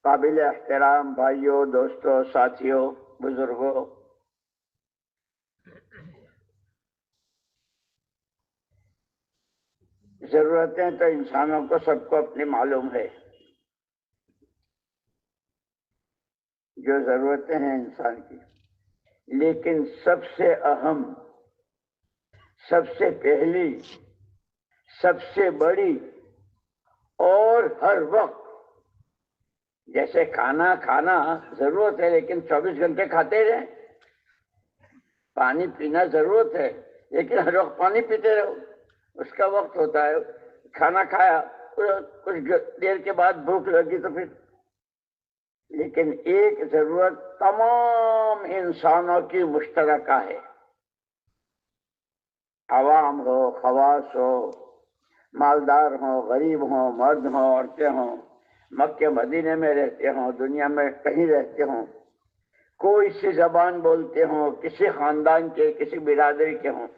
قابل احترام بھائیوں، دوستوں، ساتھیوں، بزرگوں، ضرورتیں تو انسانوں کو سب کو اپنی معلوم ہے. جو ضرورتیں ہیں انسان کی، لیکن سب سے اہم، سب سے پہلی، سب سے بڑی اور ہر وقت، جیسے کھانا ضرورت ہے لیکن 24 گھنٹے کھاتے رہیں. پانی پینا ضرورت ہے لیکن ہر وقت پانی پیتے رہو، اس کا وقت ہوتا ہے. کھانا کھایا، کچھ دیر کے بعد بھوک لگی تو پھر. لیکن ایک ضرورت تمام انسانوں کی مشترکہ ہے. عوام ہو، خواص ہو، مالدار ہوں، غریب ہوں، مرد ہوں، عورتیں ہوں، مکے مدینے میں رہتے ہوں، دنیا میں کہیں رہتے ہوں، کوئی سی زبان بولتے ہوں، کسی خاندان کے، کسی برادری کے ہوں،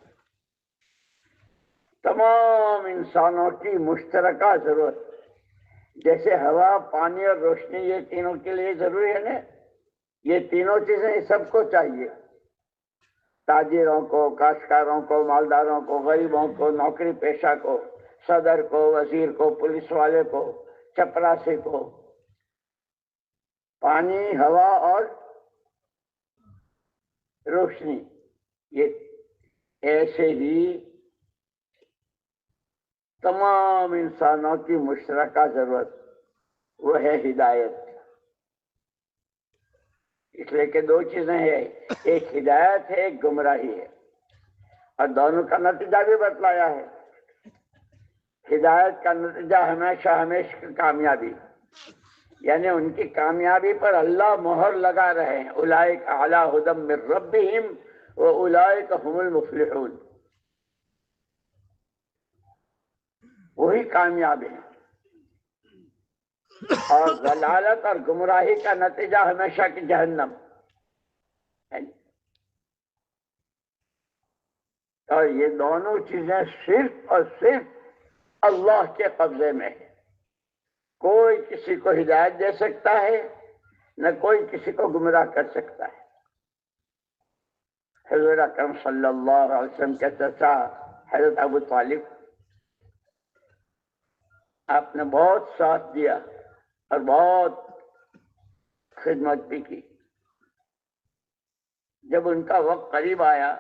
تمام انسانوں کی مشترکہ ضرورت. جیسے ہوا، پانی اور روشنی، یہ تینوں کے لیے ضروری ہے نا. یہ تینوں چیزیں سب کو چاہیے. تاجروں کو، کاشتکاروں کو، مالداروں کو، غریبوں کو، نوکری پیشہ کو، صدر کو، وزیر کو، پولیس والے کو، چپراسی کو. پانی، ہوا اور روشنی، یہ ایسے ہی تمام انسانوں کی مشترکہ ضرورت، وہ ہے ہدایت. اس لیے کہ دو چیزیں ہیں، ایک ہدایت ہے، ایک گمراہی ہے، اور دونوں کا نتیجہ بھی بتلایا ہے. ہدایت کا نتیجہ ہمیشہ کامیابی، یعنی ان کی کامیابی پر اللہ مہر لگا رہے ہیں. اولئک علی ھدی من ربہم واولئک ھم المفلحون. وہی کامیاب ہیں. اور ضلالت اور گمراہی کا نتیجہ ہمیشہ کی جہنم. اور یہ دونوں چیزیں صرف اور صرف اللہ کے قبضے میں ہے. کوئی کسی کو ہدایت دے سکتا ہے، نہ کوئی کسی کو گمراہ کر سکتا ہے. حضور اکرم صلی اللہ علیہ وسلم کے چچا حضرت ابو طالب، آپ نے بہت ساتھ دیا اور بہت خدمت بھی کی. جب ان کا وقت قریب آیا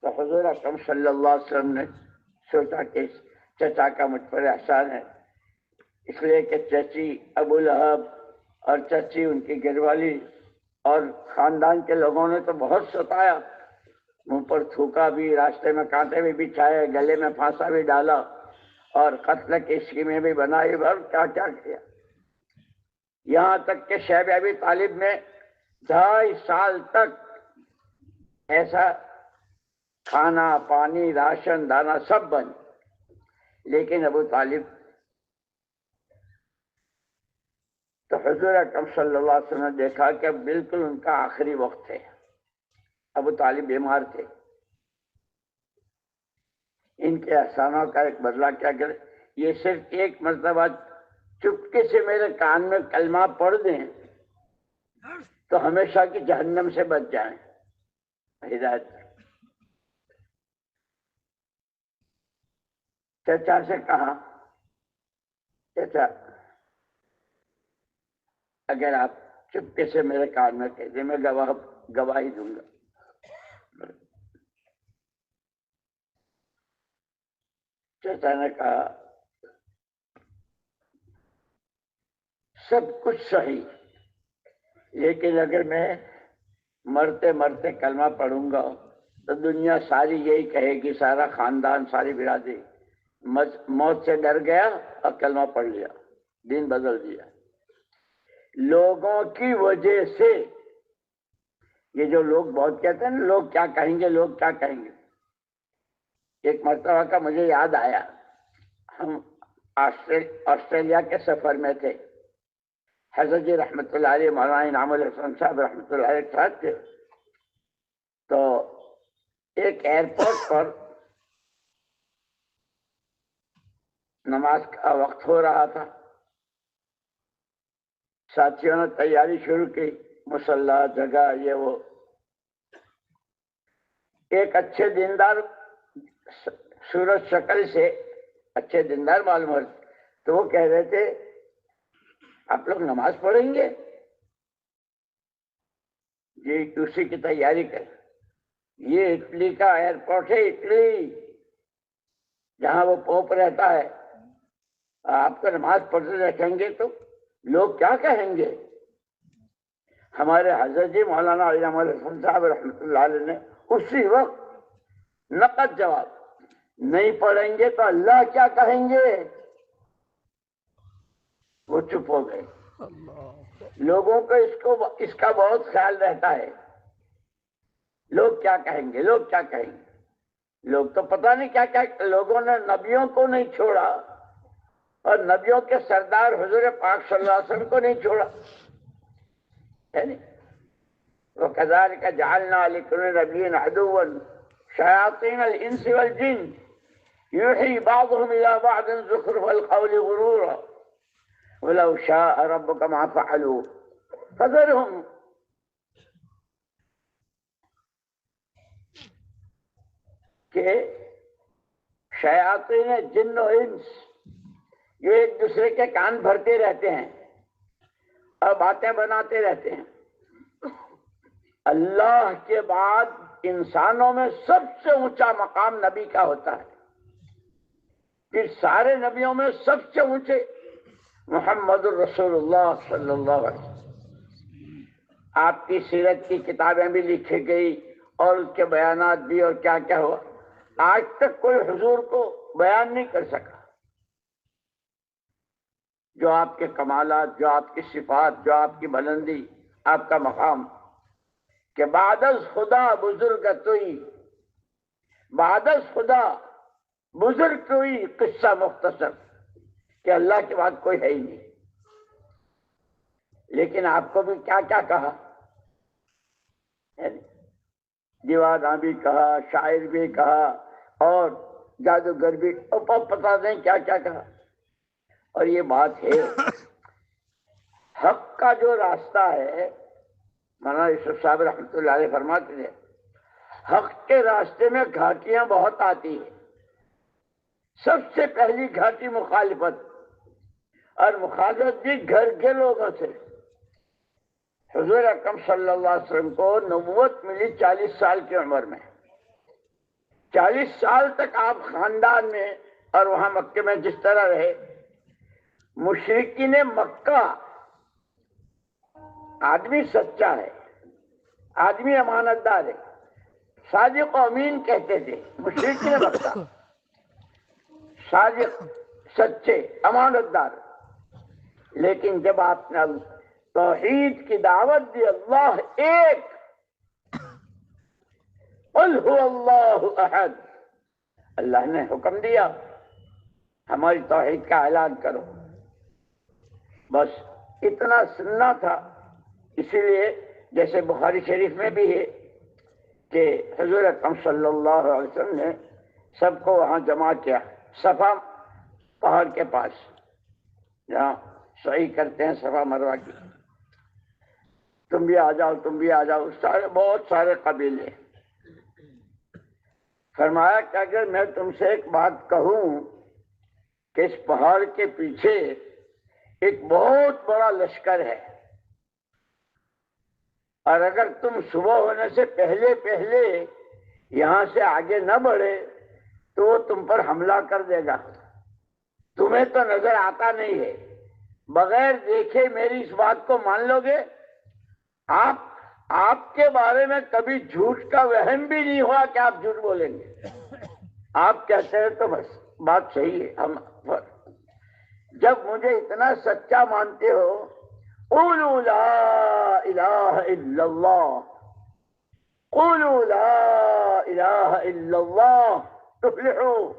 تو حضور اکرم صلی اللہ علیہ وسلم نے سوچا کہ چچا کا مجھ پر احسان ہے، اس لیے کہ چچی ابو لہب اور چچی ان کی گھر والی اور خاندان کے لوگوں نے تو بہت ستایا. منہ پر تھوکا بھی، راستے میں کانٹے بھی بچھائے، گلے میں پھانسا بھی ڈالا، اور قتل کی اسکیمیں بھی بنائی، اور کیا کیا کیا. یہاں تک کہ شیخ ابی طالب نے 2.5 سال تک ایسا کھانا، پانی، راشن، دانا سب بند. لیکن ابو طالب تو حضور اکرم صلی اللہ علیہ وسلم نے دیکھا کہ بالکل ان کا آخری وقت ہے. ابو طالب بیمار تھے. ان کے احسانوں کا ایک بدلہ کیا کرے. یہ صرف ایک مرتبہ چپکے سے میرے کان میں کلمہ پڑھ دیں تو ہمیشہ کی جہنم سے بچ جائیں. ہدایت. چچا سے کہا، چچا اگر آپ چپکے سے میرے کان میں کہہ دیں، میں گواہی دوں گا. چچا نے کہا سب کچھ صحیح، لیکن اگر میں مرتے مرتے کلمہ پڑھوں گا تو دنیا ساری یہی کہے گی، سارا خاندان، ساری برادری موت سے ڈر گیا اور کلمہ پڑھ لیا، دین بدل دیا. لوگوں کی وجہ سے، یہ جو لوگ بہت کہتے ہیں نا لوگ کیا کہیں گے، لوگ کیا کہیں گے. ایک مرتبہ کا مجھے یاد آیا، ہم آسٹریلیا کے سفر میں تھے. حضرت جی رحمۃ اللہ علیہ، مولانا انعام الحسن صاحب رحمۃ اللہ علیہ ساتھ تھے. تو ایک ایئرپورٹ پر نماز کا وقت ہو رہا تھا. ساتھیوں نے تیاری شروع کی، مصلی جگہ یہ وہ. ایک اچھے دیندار صورت شکل سے اچھے دیندار معلوم ہوتے تو وہ کہہ رہے تھے آپ لوگ نماز پڑھیں گے جی، اسی کی تیاری کر. یہ اٹلی کا ایئرپورٹ ہے، اٹلی جہاں وہ پوپ رہتا ہے. آپ کو نماز پڑھتے رکھیں گے تو لوگ کیا کہیں گے؟ ہمارے حضرت جی مولانا علی احمد حسن صاحب رحمۃ اللہ علیہ نے اسی وقت نقد جواب، نہیں پڑھیں گے تو اللہ کیا کہیں گے. وہ چپ ہو گئے. لوگوں کو اس کا بہت خیال رہتا ہے، لوگ کیا کہیں گے، لوگ کیا کہیں گے. لوگ تو پتہ نہیں کیا کیا. لوگوں نے نبیوں کو نہیں چھوڑا اور نبیوں کے سردار حضور پاک صلی اللہ علیہ وسلم کو نہیں چھوڑا ہے نہیں. وَكَذَلِكَ جَعَلْنَا لِكُلِّ نَبِيٍّ عَدُوًّا شَيَاطِينَ الْإِنسِ وَالْجِنِّ يُوحِي بَعْضُهُمْ إِلَىٰ بَعْضٍ زُخْرُفَ الْقَوْلِ غُرُورًا وَلَوْ شَاءَ رَبُّكَ مَا فَعَلُوهُ فَذَرْهُمْ. کہ شیاطین جن و انس یہ ایک دوسرے کے کان بھرتے رہتے ہیں اور باتیں بناتے رہتے ہیں. اللہ کے بعد انسانوں میں سب سے اونچا مقام نبی کا ہوتا ہے. پھر سارے نبیوں میں سب سے اونچے محمد الرسول اللہ صلی اللہ علیہ وسلم. آپ کی سیرت کی کتابیں بھی لکھی گئی اور اس کے بیانات بھی، اور کیا کیا ہوا. آج تک کوئی حضور کو بیان نہیں کر سکا جو آپ کے کمالات، جو آپ کی صفات، جو آپ کی بلندی، آپ کا مقام. کہ بعد از خدا بزرگ توئی، بعد از خدا بزرگ توئی، قصہ مختصر کہ اللہ کے بعد کوئی ہے ہی نہیں. لیکن آپ کو بھی کیا کیا کہا، دیوانہ بھی کہا، شاعر بھی کہا اور جادوگر بھی، پتہ نہیں کیا کیا کہا. اور یہ بات ہے حق کا جو راستہ ہے، مولانا یوسف صاحب رحمۃ اللہ علیہ فرماتے تھے حق کے راستے میں گھاٹیاں بہت آتی ہیں. سب سے پہلی گھاٹی مخالفت، اور مخالفت بھی گھر کے لوگوں سے. حضور اکرم صلی اللہ علیہ وسلم کو نبوت ملی 40 سال کی عمر میں. 40 سال تک آپ خاندان میں اور وہاں مکے میں جس طرح رہے، مشرکین مکہ آدمی سچا ہے، آدمی امانت دار ہے، صادق و امین کہتے تھے مشرکین مکہ. صادق، سچے، امانت دار. لیکن جب آپ نے توحید کی دعوت دی، اللہ ایک، قل هو اللہ احد، اللہ نے حکم دیا ہماری توحید کا اعلان کرو. بس اتنا سننا تھا. اسی لیے جیسے بخاری شریف میں بھی ہے کہ حضور اکرم صلی اللہ علیہ وسلم نے سب کو وہاں جمع کیا صفا پہاڑ کے پاس جہاں سعی کرتے ہیں صفا مروہ کی. تم بھی آ جاؤ، تم بھی آ جاؤ. بہت سارے قبیلے. فرمایا کہ اگر میں تم سے ایک بات کہوں کہ اس پہاڑ کے پیچھے ایک بہت بڑا لشکر ہے، اور اگر تم صبح ہونے سے پہلے پہلے یہاں سے آگے نہ بڑھے تو وہ تم پر حملہ کر دے گا. تمہیں تو نظر آتا نہیں ہے، بغیر دیکھے میری اس بات کو مان لو گے؟ آپ کے بارے میں کبھی جھوٹ کا وہم بھی نہیں ہوا کہ آپ جھوٹ بولیں گے. آپ کہتے ہیں تو بس بات صحیح ہے. ہم جب مجھے اتنا سچا مانتے ہو، قولوا لا الہ الا اللہ، قولوا لا الہ الا اللہ تفلحوا.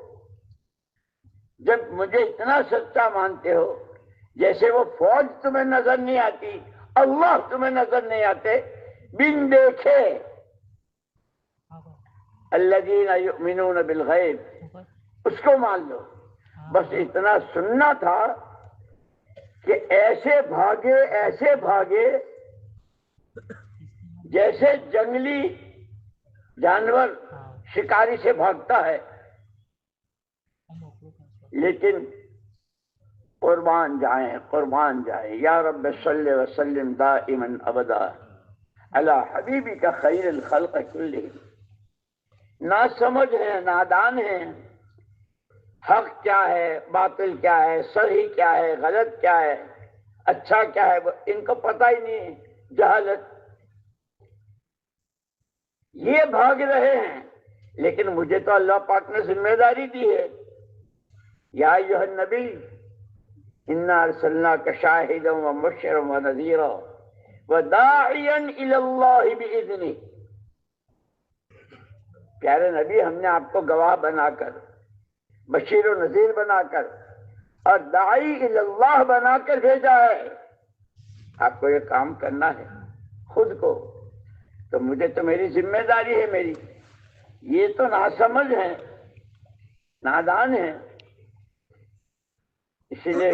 جب مجھے اتنا سچا مانتے ہو، جیسے وہ فوج تمہیں نظر نہیں آتی، اللہ تمہیں نظر نہیں آتے، بن دیکھے الذین یؤمنون بالغیب، اس کو مان لو. بس اتنا سننا تھا کہ ایسے بھاگے جیسے جنگلی جانور شکاری سے بھاگتا ہے، لیکن قربان جائیں یا رب صلی وسلم دائما ابدا علی حبیبک خیر الخلق کلہم۔ نا سمجھ ہیں، نادان ہیں، حق کیا ہے، باطل کیا ہے، صحیح کیا ہے، غلط کیا ہے، اچھا کیا ہے، ان کو پتہ ہی نہیں ہے، جہالت۔ یہ بھاگ رہے ہیں، لیکن مجھے تو اللہ پاک نے ذمہ داری دی ہے، یا ایھا النبی انا ارسلناک شاہدا ومبشرا ونذیرا وداعیا الی اللہ باذنہ۔ پیارے نبی، ہم نے آپ کو گواہ بنا کر، بشیر و نذیر بنا کر اور داعی الی اللہ بنا کر بھیجا ہے۔ آپ کو یہ کام کرنا ہے خود کو، تو مجھے تو میری ذمہ داری ہے میری۔ یہ تو ناسمجھ ہیں، نادان ہیں۔ اسی لیے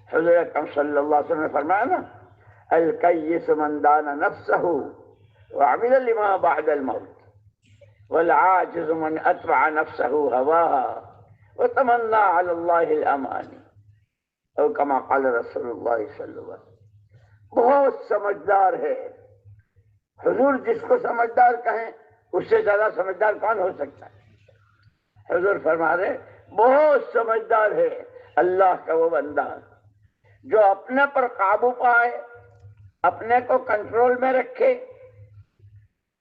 حضور اکرم صلی اللہ علیہ وسلم نے فرمایا نا، الکیس من دان نفسہ وعمل لما بعد الموت والعاجز من اتبع نفسہ ہواها وتمنى علی اللہ الامانی او کما قال رسول اللہ صلی اللہ علیہ وسلم۔ بہت سمجھدار ہے حضور، جس کو سمجھدار کہیں اس سے زیادہ سمجھدار کون ہو سکتا ہے؟ حضور فرما رہے بہت سمجھدار ہے اللہ کا وہ بندہ جو اپنے پر قابو پائے، اپنے کو کنٹرول میں رکھے،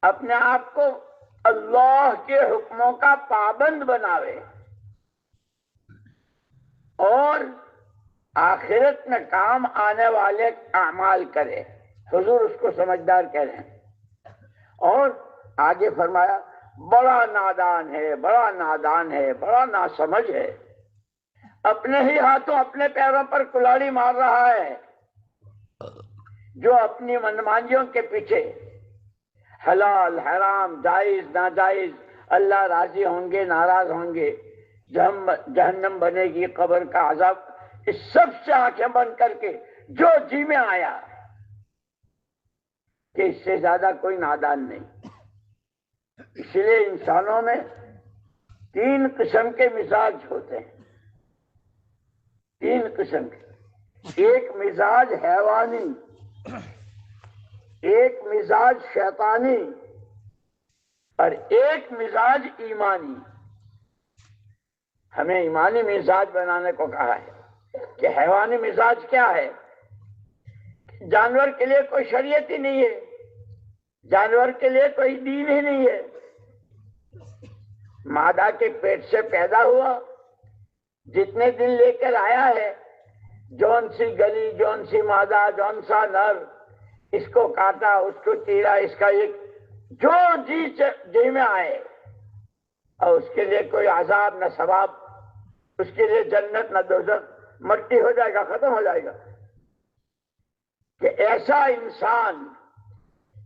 اپنے آپ کو اللہ کے حکموں کا پابند بناوے اور آخرت میں کام آنے والے اعمال کرے۔ حضور اس کو سمجھدار کہہ رہے ہیں۔ اور آگے فرمایا بڑا نادان ہے، بڑا ناسمجھ ہے، اپنے ہی ہاتھوں اپنے پیروں پر کلاڑی مار رہا ہے، جو اپنی منمانیوں کے پیچھے حلال حرام جائز ناجائز، اللہ راضی ہوں گے ناراض ہوں گے، جہنم بنے گی، قبر کا عذاب، اس سب سے آنکھیں بند کر کے جو جی میں آیا کہ اس سے زیادہ کوئی نادان نہیں۔ اس لیے انسانوں میں 3 قسم کے مزاج ہوتے ہیں، 3 قسم کے۔ ایک مزاج حیوانی، ایک مزاج شیطانی اور ایک مزاج ایمانی۔ ہمیں ایمانی مزاج بنانے کو کہا ہے کہ حیوانی مزاج کیا ہے؟ جانور کے لیے کوئی شریعت ہی نہیں ہے، جانور کے لیے کوئی دین ہی نہیں ہے، مادہ کے پیٹ سے پیدا ہوا، جتنے دن لے کر آیا ہے، جون سی گلی، جون سی مادہ، جون سا نر، اس کو کاٹا، اس کو چیرا، اس کا ایک جو جی میں آئے، اور اس کے لیے کوئی عذاب نہ ثواب، اس کے لیے جنت نہ دوزخ، مٹی ہو جائے گا، ختم ہو جائے گا۔ کہ ایسا انسان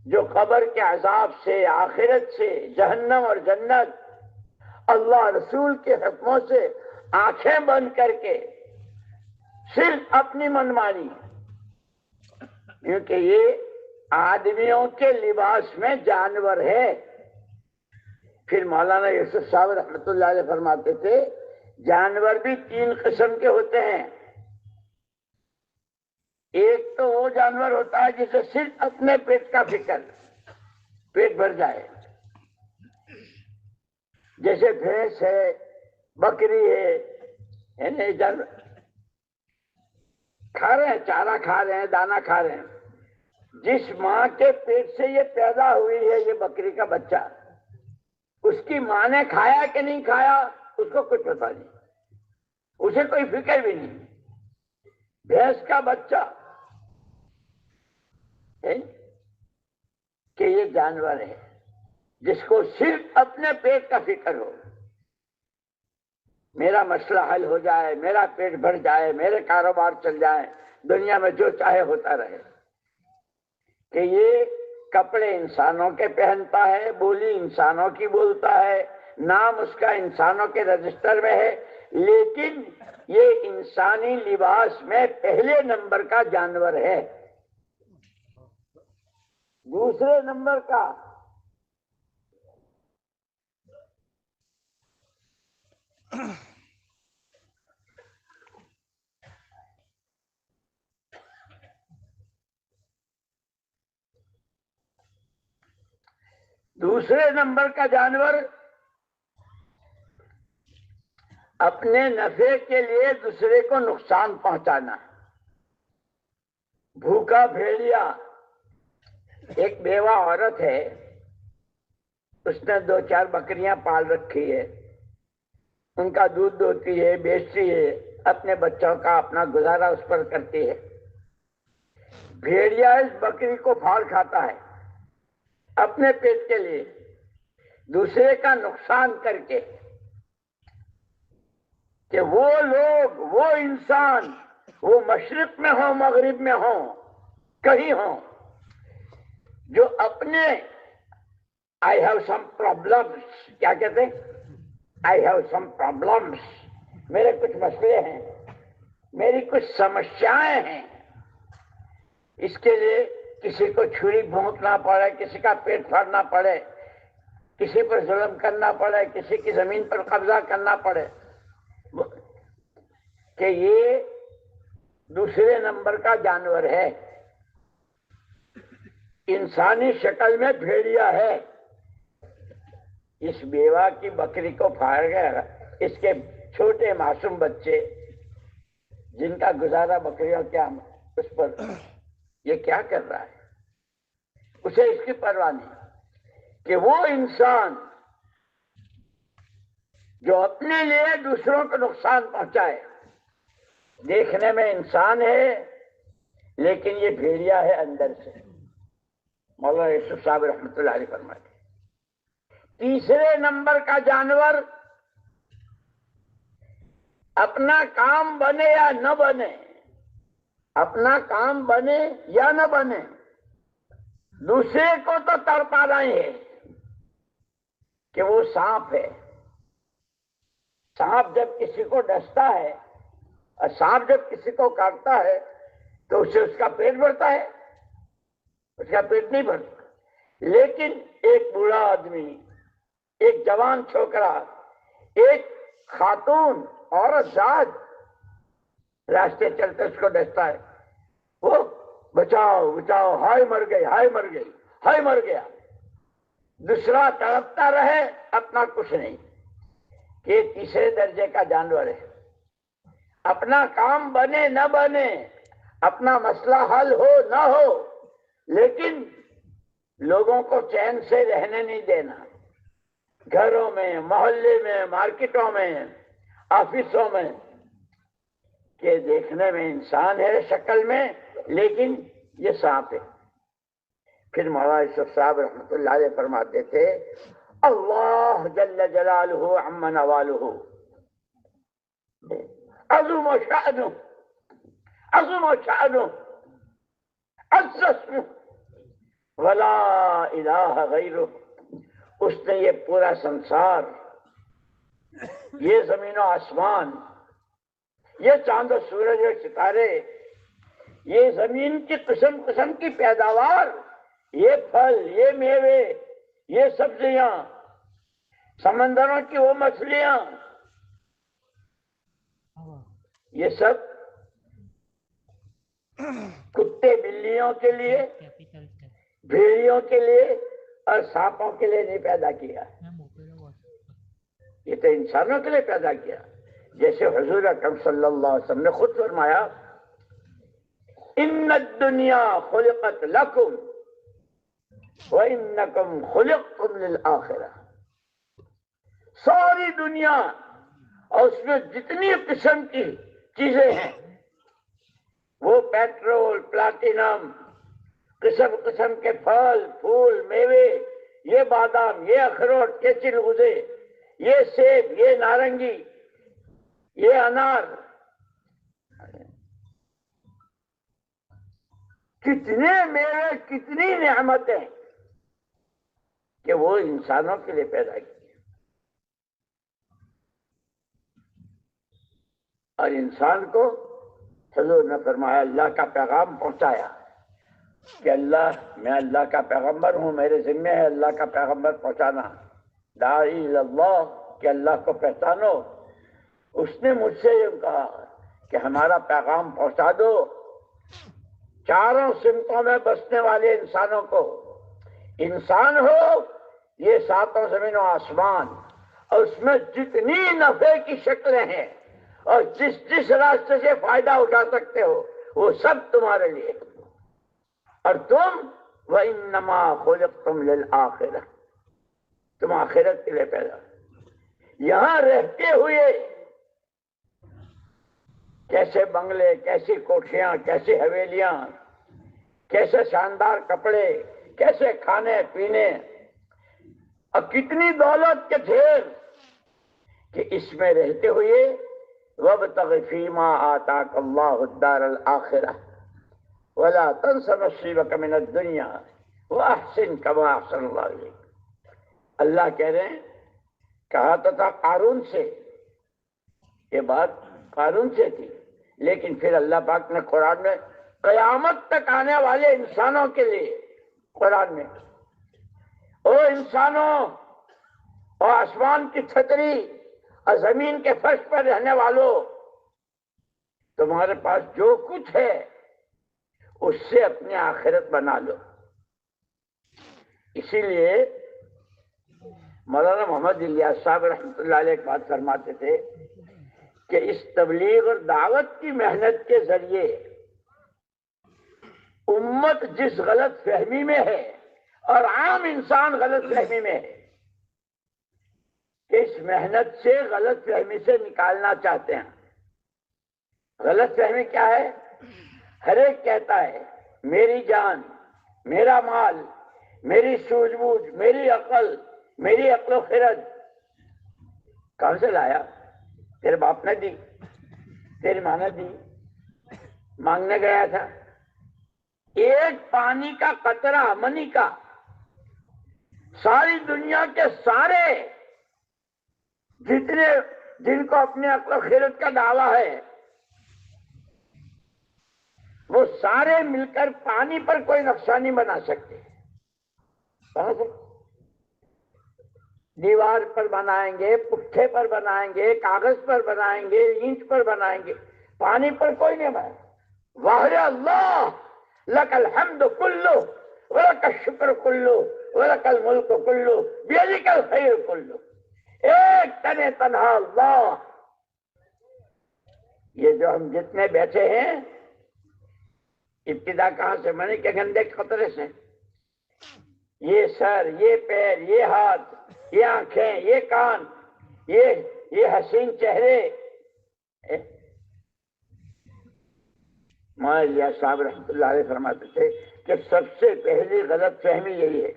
جو قبر کے عذاب سے، آخرت سے، جہنم اور جنت، اللہ رسول کے حکموں سے آنکھیں بند کر کے صرف اپنی منمانی، کیونکہ یہ آدمیوں کے لباس میں جانور ہے۔ پھر مولانا یوسف صاحب رحمۃ اللہ علیہ فرماتے تھے جانور بھی 3 قسم کے ہوتے ہیں۔ ایک تو وہ جانور ہوتا ہے جسے صرف اپنے پیٹ کا فکر، پیٹ بھر جائے، جیسے بھینس ہے، بکری ہے، یعنی جانور کھا رہے ہیں، چارہ کھا رہے ہیں، دانا کھا رہے ہیں۔ جس ماں کے پیٹ سے یہ پیدا ہوئی ہے یہ بکری کا بچہ، اس کی ماں نے کھایا کہ نہیں کھایا اس کو کچھ پتا نہیں، اسے کوئی فکر بھی نہیں۔ بھینس کا بچہ کہ یہ جانور ہے جس کو صرف اپنے پیٹ کا فکر ہو، میرا مسئلہ حل ہو جائے، میرا پیٹ بھر جائے، میرے کاروبار چل جائے، دنیا میں جو چاہے ہوتا رہے۔ کہ یہ کپڑے انسانوں کے پہنتا ہے، بولی انسانوں کی بولتا ہے، نام اس کا انسانوں کے رجسٹر میں ہے، لیکن یہ انسانی لباس میں پہلے نمبر کا جانور ہے، دوسرے نمبر کا جانور اپنے نفع کے لیے دوسرے کو نقصان پہنچانا۔ بھوکا بھیڑیا، ایک بیوہ عورت ہے، اس نے 2-4 بکریاں پال رکھی ہے، ان کا دودھ دوہتی ہے، بیچتی ہے، اپنے بچوں کا اپنا گزارا اس پر کرتی ہے۔ بھیڑیا اس بکری کو پھاڑ کھاتا ہے اپنے پیٹ کے لیے، دوسرے کا نقصان کر کے، کہ وہ لوگ، وہ انسان، وہ مشرق میں ہوں، مغرب میں ہوں، کہیں ہوں، جو اپنے I have some problems، کیا کہتے ہیں؟ I have some problems، میرے کچھ مسئلے ہیں، میری کچھ سمسیائیں ہیں، اس کے لیے کسی کو چھری بھونکنا پڑے، کسی کا پیٹ پھاڑنا پڑے، کسی پر ظلم کرنا پڑے، کسی کی زمین پر قبضہ کرنا پڑے، کہ یہ دوسرے نمبر کا جانور ہے، انسانی شکل میں بھیڑیا ہے۔ اس بیوہ کی بکری کو پھاڑ گیا، اس کے چھوٹے معصوم بچے جن کا گزارا بکریوں کیا اس پر، یہ کیا کر رہا ہے؟ اسے اس کی پرواہ نہیں کہ وہ انسان جو اپنے لیے دوسروں کو نقصان پہنچائے، دیکھنے میں انسان ہے لیکن یہ بھیڑیا ہے اندر سے۔ مولانا یوسف صاحب رحمۃ اللہ علیہ فرماتے ہیں تیسرے نمبر کا جانور اپنا کام بنے یا نہ بنے، اپنا کام بنے یا نہ بنے، دوسرے کو تو تڑپانا ہی ہے، کہ وہ سانپ ہے۔ سانپ جب کسی کو ڈستا ہے اور سانپ جب کسی کو کاٹتا ہے تو اسے اس کا پیٹ بھرتا ہے؟ اس کا پیٹ نہیں بھرتا۔ لیکن ایک بوڑھا آدمی، ایک جوان چھوکرا، ایک خاتون، عورت ذات راستے چلتے اس کو ڈستا ہے، وہ بچاؤ بچاؤ، ہائے مر گئی، ہائے مر گئی، ہائے مر گیا، دوسرا تڑپتا رہے، اپنا کچھ نہیں۔ یہ تیسرے درجے کا جانور ہے۔ اپنا کام بنے نہ بنے، اپنا مسئلہ حل ہو نہ ہو، لیکن لوگوں کو چین سے رہنے نہیں دینا، گھروں میں، محلے میں، مارکیٹوں میں، آفسوں میں، کہ دیکھنے میں انسان ہے شکل میں لیکن یہ سانپ ہے۔ پھر مولانا یوسف صاحب رحمۃ اللہ علیہ فرماتے تھے اللہ جل جلالہ عم نوالہ عظم شأنہ، عظم شأنہ، عز اسمہ ولا الہ غیرہ۔ اس نے یہ پورا سنسار، یہ زمین و آسمان، یہ چاند و سورج و ستارے، یہ زمین کی قسم قسم کی پیداوار، یہ پھل، یہ میوے، یہ سبزیاں، سمندروں کی وہ مچھلیاں، یہ سب کتے بلیوں کے لیے، بھیڑیوں کے لیے اور سانپوں کے لیے نہیں پیدا کیا، یہ تو انسانوں کے لیے پیدا کیا۔ جیسے حضور اکرم صلی اللہ علیہ وسلم نے خود فرمایا ان الدنیا خلقت لکم وانکم خلقتم للآخرہ۔ ساری دنیا اور اس میں جتنی قسم کی چیزیں ہیں، وہ پیٹرول، پلاٹینم، قسم قسم کے پھل، پھول، میوے، یہ بادام، یہ اخروٹ، یہ چلغوزے، یہ سیب، یہ نارنگی، یہ انار، کتنے میوے، کتنی نعمتیں کہ وہ انسانوں کے لیے پیدا کی۔ اور انسان کو حضور نے فرمایا اللہ کا پیغام پہنچایا کہ میں اللہ کا پیغمبر ہوں، میرے ذمہ ہے اللہ کا پیغمبر پہنچانا، داعی اللہ کہ اللہ کو پہچانو۔ اس نے مجھ سے یہ کہا کہ ہمارا پیغام پہنچا دو چاروں سمتوں میں بسنے والے انسانوں کو، انسان ہو یہ ساتوں زمین و آسمان اور اس میں جتنی نفع کی شکلیں ہیں اور جس راستے سے فائدہ اٹھا سکتے ہو وہ سب تمہارے لیے، اور تم وَإِنَّمَا خُلِقْتُمْ لِلْآخِرَةِ، تم آخرت کے لیے پیدا، یہاں رہتے ہوئے کیسے بنگلے، کیسی کوٹھیاں، کیسی حویلیاں، کیسے شاندار کپڑے، کیسے کھانے پینے اور کتنی دولت کے ڈھیر، کہ اس میں رہتے ہوئے وَابْتَغِ فِيمَا آتَاكَ اللَّهُ الدَّارَ الْآخِرَةَ وَلَا تَنْسَ نَصِيبَكَ مِنَ الدُّنْيَا وَأَحْسِنْ كَمَا أَحْسَنَ اللَّهُ إِلَيْكَ۔ اللہ کہہ رہے ہیں، کہا تو تھا قارون سے، یہ بات قارون سے تھی، لیکن پھر اللہ پاک نے قرآن میں قیامت تک آنے والے انسانوں کے لیے قرآن میں، او انسانوں اور آسمان کی چھتری اور زمین کے فرش پر رہنے والوں، تمہارے پاس جو کچھ ہے اس سے اپنی آخرت بنا لو۔ اسی لیے مولانا محمد الیاس صاحب رحمۃ اللہ علیہ ایک بات فرماتے تھے کہ اس تبلیغ اور دعوت کی محنت کے ذریعے امت جس غلط فہمی میں ہے اور عام انسان غلط فہمی میں ہے، کہ اس محنت سے غلط فہمی سے نکالنا چاہتے ہیں۔ غلط فہمی کیا ہے؟ ہر ایک کہتا ہے میری جان، میرا مال، میری سوجھ بوجھ، میری عقل و خرد۔ کہاں سے لایا؟ تیرے باپ نے دی، تیری ماں نے دی، مانگنے گیا تھا؟ ایک پانی کا قطرہ منی کا ساری دنیا کے سارے جن کو اپنے عقل و خرد کا دعویٰ ہے، وہ سارے مل کر پانی پر کوئی نقشہ نہیں بنا سکتے۔ دیوار پر بنائیں گے، پٹھے پر بنائیں گے، کاغذ پر بنائیں گے، اینٹ پر بنائیں گے، پانی پر کوئی نہیں بنائے۔ واہ اللہ لک الحمد کلو ولک الشکر کلو ولک الملک کلو بیدک الخیر کلو، ایک تنے تنہا اللہ۔ یہ جو ہم جتنے بیٹھے ہیں، ابتدا کہاں سے بنے؟ کہ گندے قطرے سے۔ یہ سر، یہ پیر، یہ ہاتھ، یہ آنکھیں، یہ کان، یہ حسین چہرے۔ مولانا الیاس صاحب رحمۃ اللہ علیہ فرماتے تھے کہ سب سے پہلی غلط فہمی یہی ہے،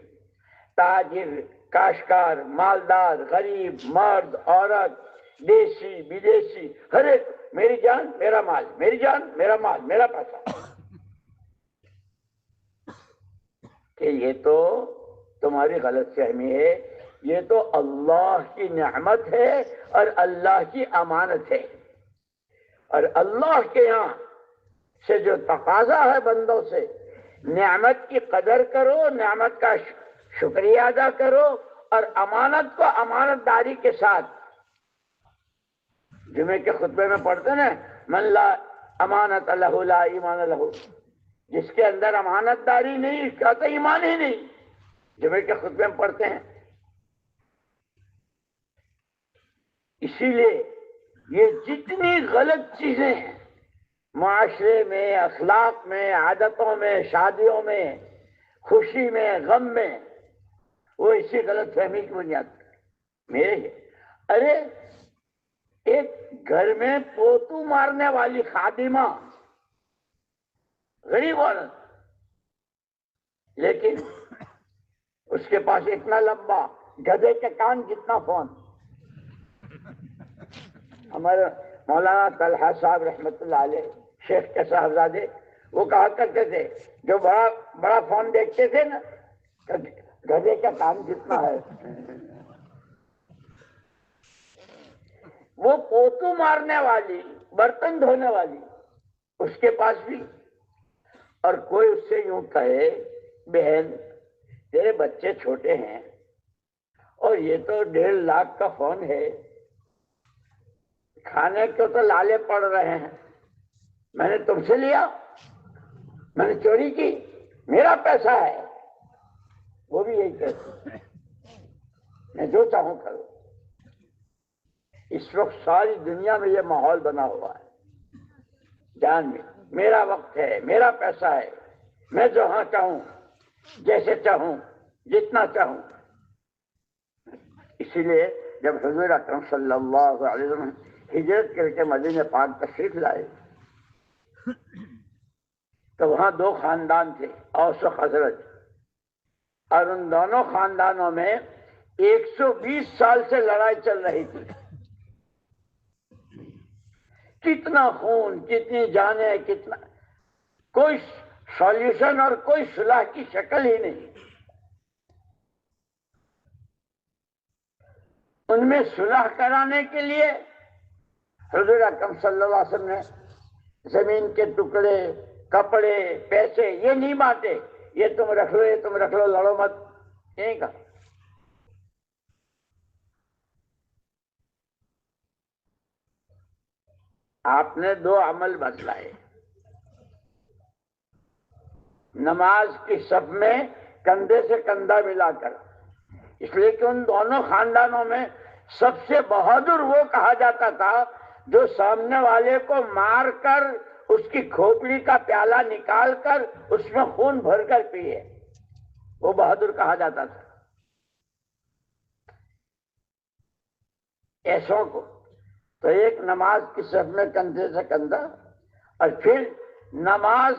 تاجر، کاشتکار، مالدار، غریب، مرد، عورت، دیسی، بدیسی، ہر ایک میری جان میرا مال، میری جان میرا مال، میرا پیسہ۔ کہ یہ تو تمہاری غلط فہمی ہے، یہ تو اللہ کی نعمت ہے اور اللہ کی امانت ہے، اور اللہ کے یہاں سے جو تقاضا ہے بندوں سے، نعمت کی قدر کرو، نعمت کا شکریہ ادا کرو، اور امانت کو امانت داری کے ساتھ، جمعے کے خطبے میں پڑھتے نا، من لا امانت لہ لا ایمان لہ، جس کے اندر امانت داری نہیں اس کا تو ایمان ہی نہیں، جمعے کے خطبے میں پڑھتے ہیں۔ اسی لیے یہ جتنی غلط چیزیں ہیں معاشرے میں، اخلاق میں، عادتوں میں، شادیوں میں، خوشی میں، غم میں، وہ اسی غلط فہمی کی بنیاد میرے۔ ارے ایک گھر میں پوتو مارنے والی خادمہ، غریب عورت، لیکن اس کے پاس اتنا لمبا گدھے کے کان جتنا فون۔ ہمارے مولانا طلحہ صاحب رحمۃ اللہ علیہ، شیخ کے صاحبزادے، وہ کہا کرتے تھے جو بڑا فون دیکھتے تھے نا، گدھے کا کان جتنا ہے۔ وہ پوتو مارنے والی، برتن دھونے والی، اس کے پاس بھی. اور کوئی اس سے یوں کہے بہن تیرے بچے چھوٹے ہیں اور یہ تو 1.5 لاکھ کا فون ہے، کھانے کو تو لالے پڑ رہے ہیں، میں نے تم سے لیا، میں نے چوری کی، میرا پیسہ ہے. وہ بھی یہی کہتی ہے میں جو چاہوں کروں. اس وقت ساری دنیا میں یہ ماحول بنا ہوا ہے. جان میں میرا وقت ہے، میرا پیسہ ہے، میں جہاں چاہوں، جیسے چاہوں، جتنا چاہوں. اسی لیے جب حضور اکرم صلی اللہ علیہ وسلم ہجرت کر کے مدینہ پاک تشریف لائے تو وہاں 2 خاندان تھے، اوس و خزرج، اور ان دونوں خاندانوں میں 120 سال سے لڑائی چل رہی تھی. کتنا خون، کتنی جانیں، کتنا، کوئی سولوشن اور کوئی صلح کی شکل ہی نہیں. ان میں صلح کرانے کے لیے حضور اکرم صلی اللہ علیہ وسلم نے زمین کے ٹکڑے، کپڑے، پیسے یہ نہیں بانٹے، یہ تم رکھ لو، یہ تم رکھ لو، لڑو مت، نہیں کہا. آپ نے 2 عمل بتلائے. نماز کی صف میں کندھے سے کندھا ملا کر، اس لیے کہ ان دونوں خاندانوں میں سب سے بہادر وہ کہا جاتا تھا جو سامنے والے کو مار کر اس کی کھوپڑی کا پیالہ نکال کر اس میں خون بھر کر پیے، وہ بہادر کہا جاتا تھا. ایسوں کو تو ایک نماز کی صف میں کندھے سے کندھا، اور پھر نماز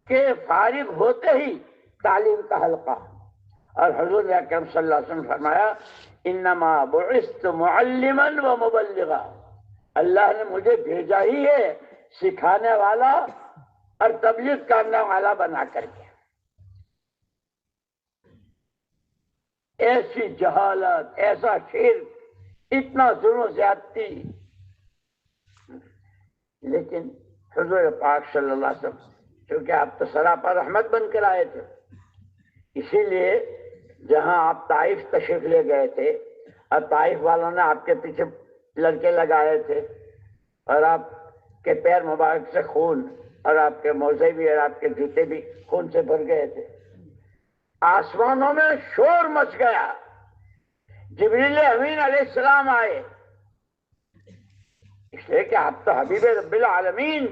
کے فارغ ہوتے ہی تعلیم کا حلقہ. اور حضور اکرم صلی اللہ علیہ وسلم فرمایا انما بعثت معلما و مبلغا، اللہ نے مجھے بھیجا ہی ہے سکھانے والا اور تبلیغ کرنے والا بنا کر کے. ایسی جہالت، ایسا شرک، اتنا ظلم و زیادتی، لیکن حضور پاک صلی اللہ علیہ وسلم کیونکہ آپ تو سراپا رحمت بن کر آئے تھے، اسی لیے جہاں آپ طائف تشریف لے گئے تھے اور طائف والوں نے آپ کے پیچھے لڑکے لگائے تھے اور آپ کے پیر مبارک سے خون، اور آپ کے موزے بھی اور آپ کے جوتے بھی خون سے بھر گئے تھے، آسمانوں میں شور مچ گیا. جبریل امین علیہ السلام آئے، اس لیے کہ آپ تو حبیب رب العالمین،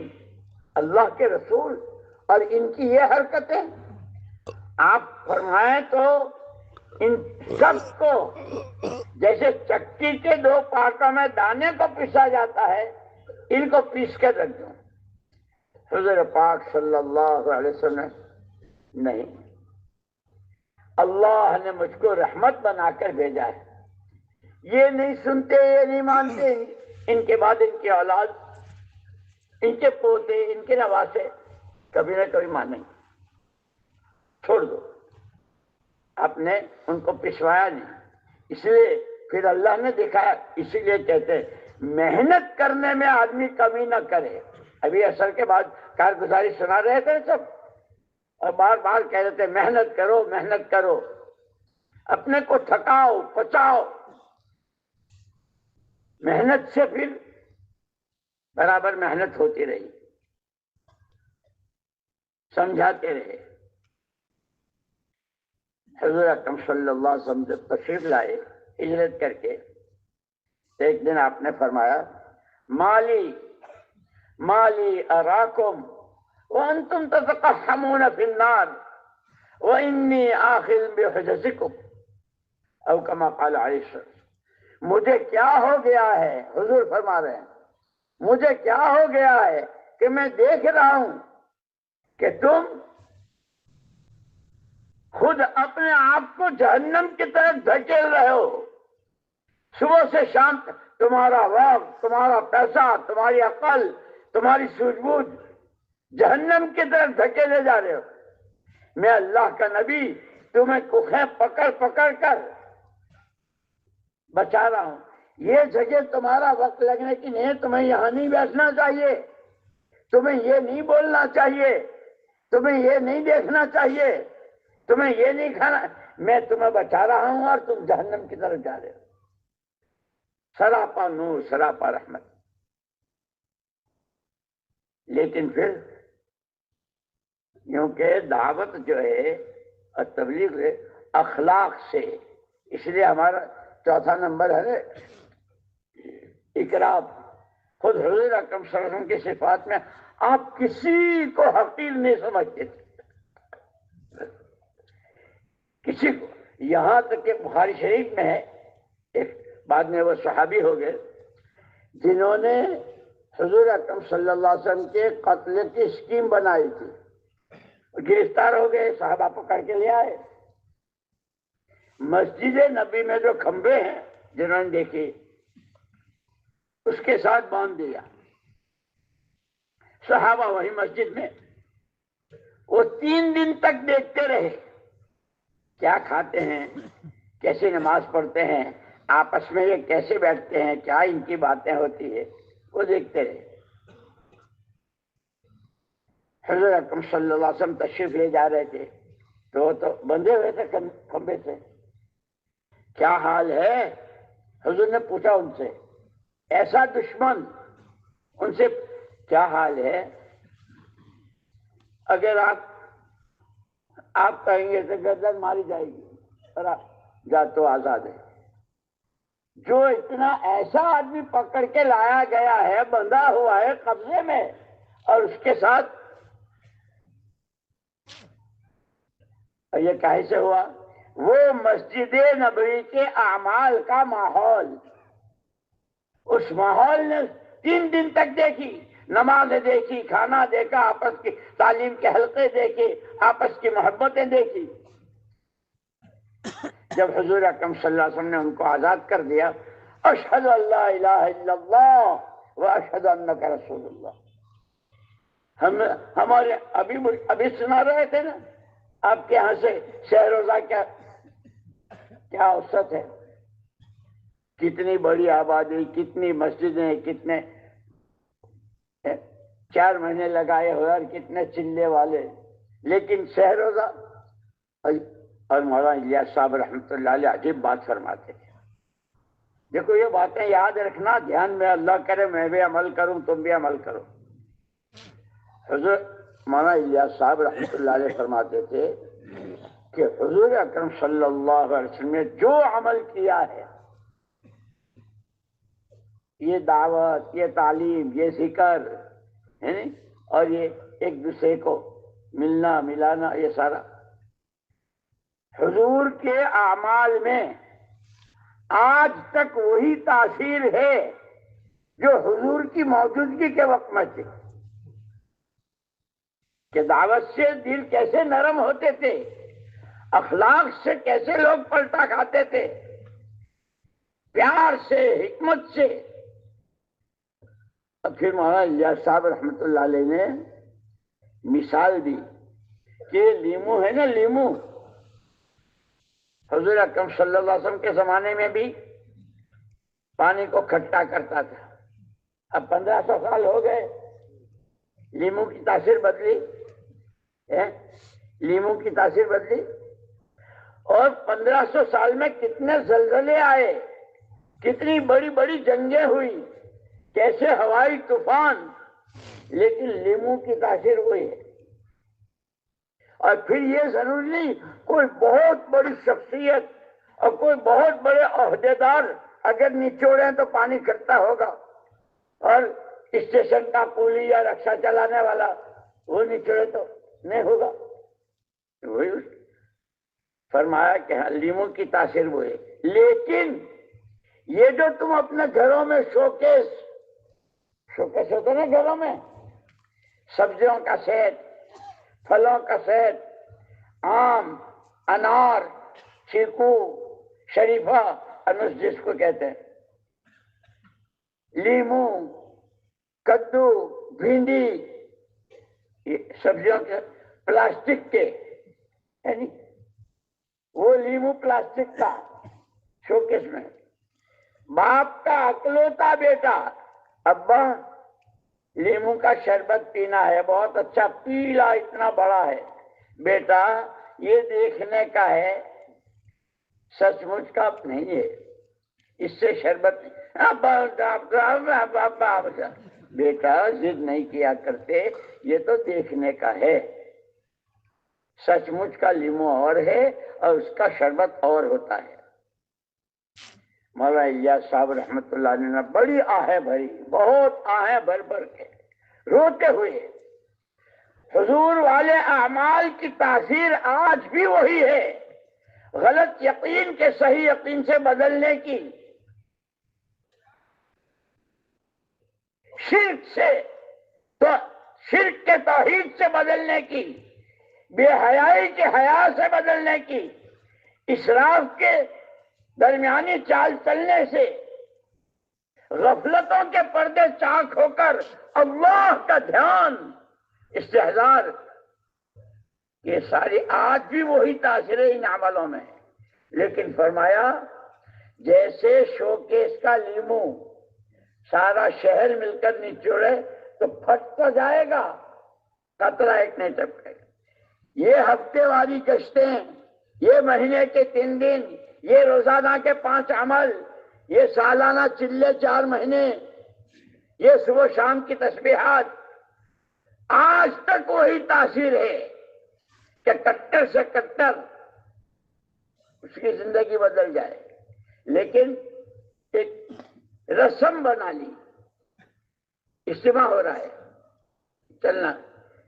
اللہ کے رسول، اور ان کی یہ حرکتیں آپ فرمائیں تو ان سب کو جیسے چکی کے 2 پارٹوں میں دانے کو پیسا جاتا ہے، ان کو پیس کے رکھ دوں. حضور پاک صلی اللہ علیہ وسلم نہیں، اللہ نے مجھ کو رحمت بنا کر بھیجا ہے. یہ نہیں سنتے، یہ نہیں مانتے، ان کے بعد ان کی اولاد، ان کے پوتے، ان کے نواسے کبھی نہ کبھی مانیں، چھوڑ دو. آپ نے ان کو پسوایا نہیں، اس لیے پھر اللہ نے دکھایا. اسی لیے کہتے ہیں محنت کرنے میں آدمی کمی نہ کرے. ابھی عصر کے بعد کارگزاری سنا رہے تھے سب، اور بار بار کہہ رہے تھے محنت کرو، محنت کرو، اپنے کو تھکاؤ، پچاؤ. محنت سے پھر برابر محنت ہوتی رہی، سمجھاتے رہے. حضور اکرم صلی اللہ علیہ وسلم جب تشریف لائے ہجرت کر کے، ایک دن آپ نے فرمایا مالی مالی اراکم وانتم تتقحمون فی النار وانی آخذ بحجزکم، او کما قال علیہ السلام. مجھے کیا ہو گیا ہے، حضور فرما رہے ہیں مجھے کیا ہو گیا ہے کہ میں دیکھ رہا ہوں کہ تم خود اپنے آپ کو جہنم کی طرف دھکیل رہے ہو. صبح سے شام تک تمہارا وقت، تمہارا پیسہ، تمہاری عقل، تمہاری سوجھ بوجھ جہنم کی طرف دھکیلے جا رہے ہو. میں اللہ کا نبی تمہیں کوکھیں پکڑ پکڑ کر بچا رہا ہوں، یہ جگہ تمہارا وقت لگنے کی نہیں ہے، تمہیں یہاں نہیں بیٹھنا چاہیے، تمہیں یہ نہیں بولنا چاہیے، تمہیں یہ نہیں دیکھنا چاہیے، تمہیں یہ نہیں کھانا، میں تمہیں بچا رہا ہوں اور تم جہنم کی طرف جا رہے ہو۔ سراپا نور، سراپا رحمت۔ لیکن پھر کیونکہ دعوت جو ہے اور تبلیغ ہے اخلاق سے، اس لیے ہمارا چوتھا نمبر ہے اقرار۔ خود حضور اکرم صلی اللہ علیہ وسلم کی صفات میں آپ کسی کو حقیر نہیں سمجھتے تھے، کسی کو، یہاں تک کہ بخاری شریف میں ہے، ایک بعد میں وہ صحابی ہو گئے جنہوں نے حضور اکرم صلی اللہ علیہ وسلم کے قتل کی اسکیم بنائی تھی، گرفتار ہو گئے، صحابہ پکڑ کے لے آئے، مسجد نبی میں جو کھمبے ہیں جنہوں نے دیکھی اس کے ساتھ باندھ دیا، صحابہ وہی مسجد میں، وہ 3 دن تک دیکھتے رہے کیا کھاتے ہیں، کیسے نماز پڑھتے ہیں، آپس میں یہ کیسے بیٹھتے ہیں، کیا ان کی باتیں ہوتی ہے، وہ دیکھتے رہے۔ حضور اکرم صلی اللہ علیہ وسلم تشریف لے جا رہے تھے تو وہ تو بندھے ہوئے تھے کھمبے سے، کیا حال ہے؟ حضور نے پوچھا ان سے، ایسا دشمن، ان سے کیا حال ہے؟ اگر آپ کہیں گے تو گردن ماری جائے گی، اور جا تو آزاد ہے۔ جو اتنا ایسا آدمی پکڑ کے لایا گیا ہے، بندھا ہوا ہے قبضے میں، اور اس کے ساتھ یہ کیسے ہوا؟ وہ مسجد نبوی کے اعمال کا ماحول، اس ماحول نے 3 دن تک دیکھی، نمازیں دیکھی، کھانا دیکھا، آپس کی تعلیم کے حلقے دیکھے، آپس کی محبتیں دیکھی۔ جب حضور اکرم صلی اللہ علیہ وسلم نے ان کو آزاد کر دیا، اشہد ان لا الہ الا اللہ و اشہد انک رسول اللہ، ہمارے ابھی سنا رہے تھے نا، آپ کے یہاں سے شہ روزہ کیا اوسط ہے، کتنی بڑی آبادی، کتنی مسجدیں، کتنے 4 مہینے لگائے ہوئے اور کتنے چلے والے، لیکن شہ روزہ۔ اور مولانا الیاس صاحب رحمۃ اللہ علیہ عجیب بات فرماتے ہیں، دیکھو یہ باتیں یاد رکھنا، دھیان میں، اللہ کرے میں بھی عمل کروں، تم بھی عمل کرو۔ حضرت مولانا الیاس صاحب رحمۃ اللہ علیہ فرماتے تھے کہ حضور اکرم صلی اللہ علیہ وسلم نے جو عمل کیا ہے، یہ دعوت، یہ تعلیم، یہ ذکر ہے، اور یہ ایک دوسرے کو ملنا ملانا، یہ سارا حضور کے اعمال میں آج تک وہی تاثیر ہے جو حضور کی موجودگی کے وقت میں تھی، کہ دعوت سے دل کیسے نرم ہوتے تھے، اخلاق سے کیسے لوگ پلٹا کھاتے تھے، پیار سے، حکمت سے۔ اور پھر مولانا الیاس صاحب رحمۃ اللہ علیہ نے مثال دی کہ لیمو ہے نا، لیمو حضور اکرم صلی اللہ علیہ وسلم کے زمانے میں بھی پانی کو کھٹا کرتا تھا، اب 1500 سال ہو گئے، لیمو کی تاثیر بدلی، لیمو کی تاثیر بدلی، اور 1500 سال میں کتنے زلزلے آئے، کتنی بڑی بڑی جنگیں ہوئی، کیسے ہوائی طوفان، لیکن لیمو کی تاثیر ہوئی ہے۔ اور پھر یہ ضروری نہیں کوئی بہت بڑی شخصیت اور کوئی بہت بڑے عہدیدار اگر نچوڑیں تو پانی اکٹھا ہوگا، اور اسٹیشن کا کولی یا رکشا چلانے والا وہ نچوڑے تو نہیں ہوگا۔ وہی فرمایا کہ ہاں لیمو کی تاثیر وہ ہے، لیکن یہ جو تم اپنے گھروں میں شوکیس ہوتے نا، گھروں میں سبزیوں کا سیٹ، پھلوں کا سیٹ، آم، انار، چیکو، شریفہ، انس جس کو کہتے ہیں، لیمو، کدو، بھنڈی، یہ سبزیوں کے پلاسٹک کے، وہ لیمو پلاسٹک کا شوکیس میں، باپ کا اکلوتا بیٹا، ابا لیمو کا شربت پینا ہے، بہت اچھا، پیلا اتنا بڑا ہے، بیٹا یہ دیکھنے کا ہے، سچ مچ کا نہیں ہے، اس سے شربت بیٹا ضد نہیں کیا کرتے، یہ تو دیکھنے کا ہے، سچ مچ کا لیمو اور ہے اور اس کا شربت اور ہوتا ہے۔ مولانا الیاس صاحب رحمت اللہ علیہ نے بڑی آہیں بھری، بہت آہیں بھر بھر کے روتے ہوئے۔ حضور والے اعمال کی تاثیر آج بھی وہی ہے، غلط یقین کے صحیح یقین سے بدلنے کی، شرک سے تو شرک کے توحید سے بدلنے کی، بے حیائی کے حیا سے بدلنے کی، اسراف کے درمیانی چال چلنے سے، غفلتوں کے پردے چاک ہو کر اللہ کا دھیان، استحضار، یہ ساری آج بھی وہی تاثیر ان عملوں میں ہے۔ لیکن فرمایا جیسے شوکیس کا لیمو سارا شہر مل کر نچوڑے تو پھٹ تو جائے گا، قطرہ ایک نہیں ٹپکے گا۔ یہ ہفتے والی گشتیں، یہ مہینے کے 3 دن، یہ روزانہ کے 5 عمل، یہ سالانہ چلے 4 مہینے، یہ صبح شام کی تسبیحات، آج تک وہی تاثیر ہے کہ کٹر سے کٹر اس کی زندگی بدل جائے، لیکن ایک رسم بنا لی، اجتماع ہو رہا ہے، چلنا،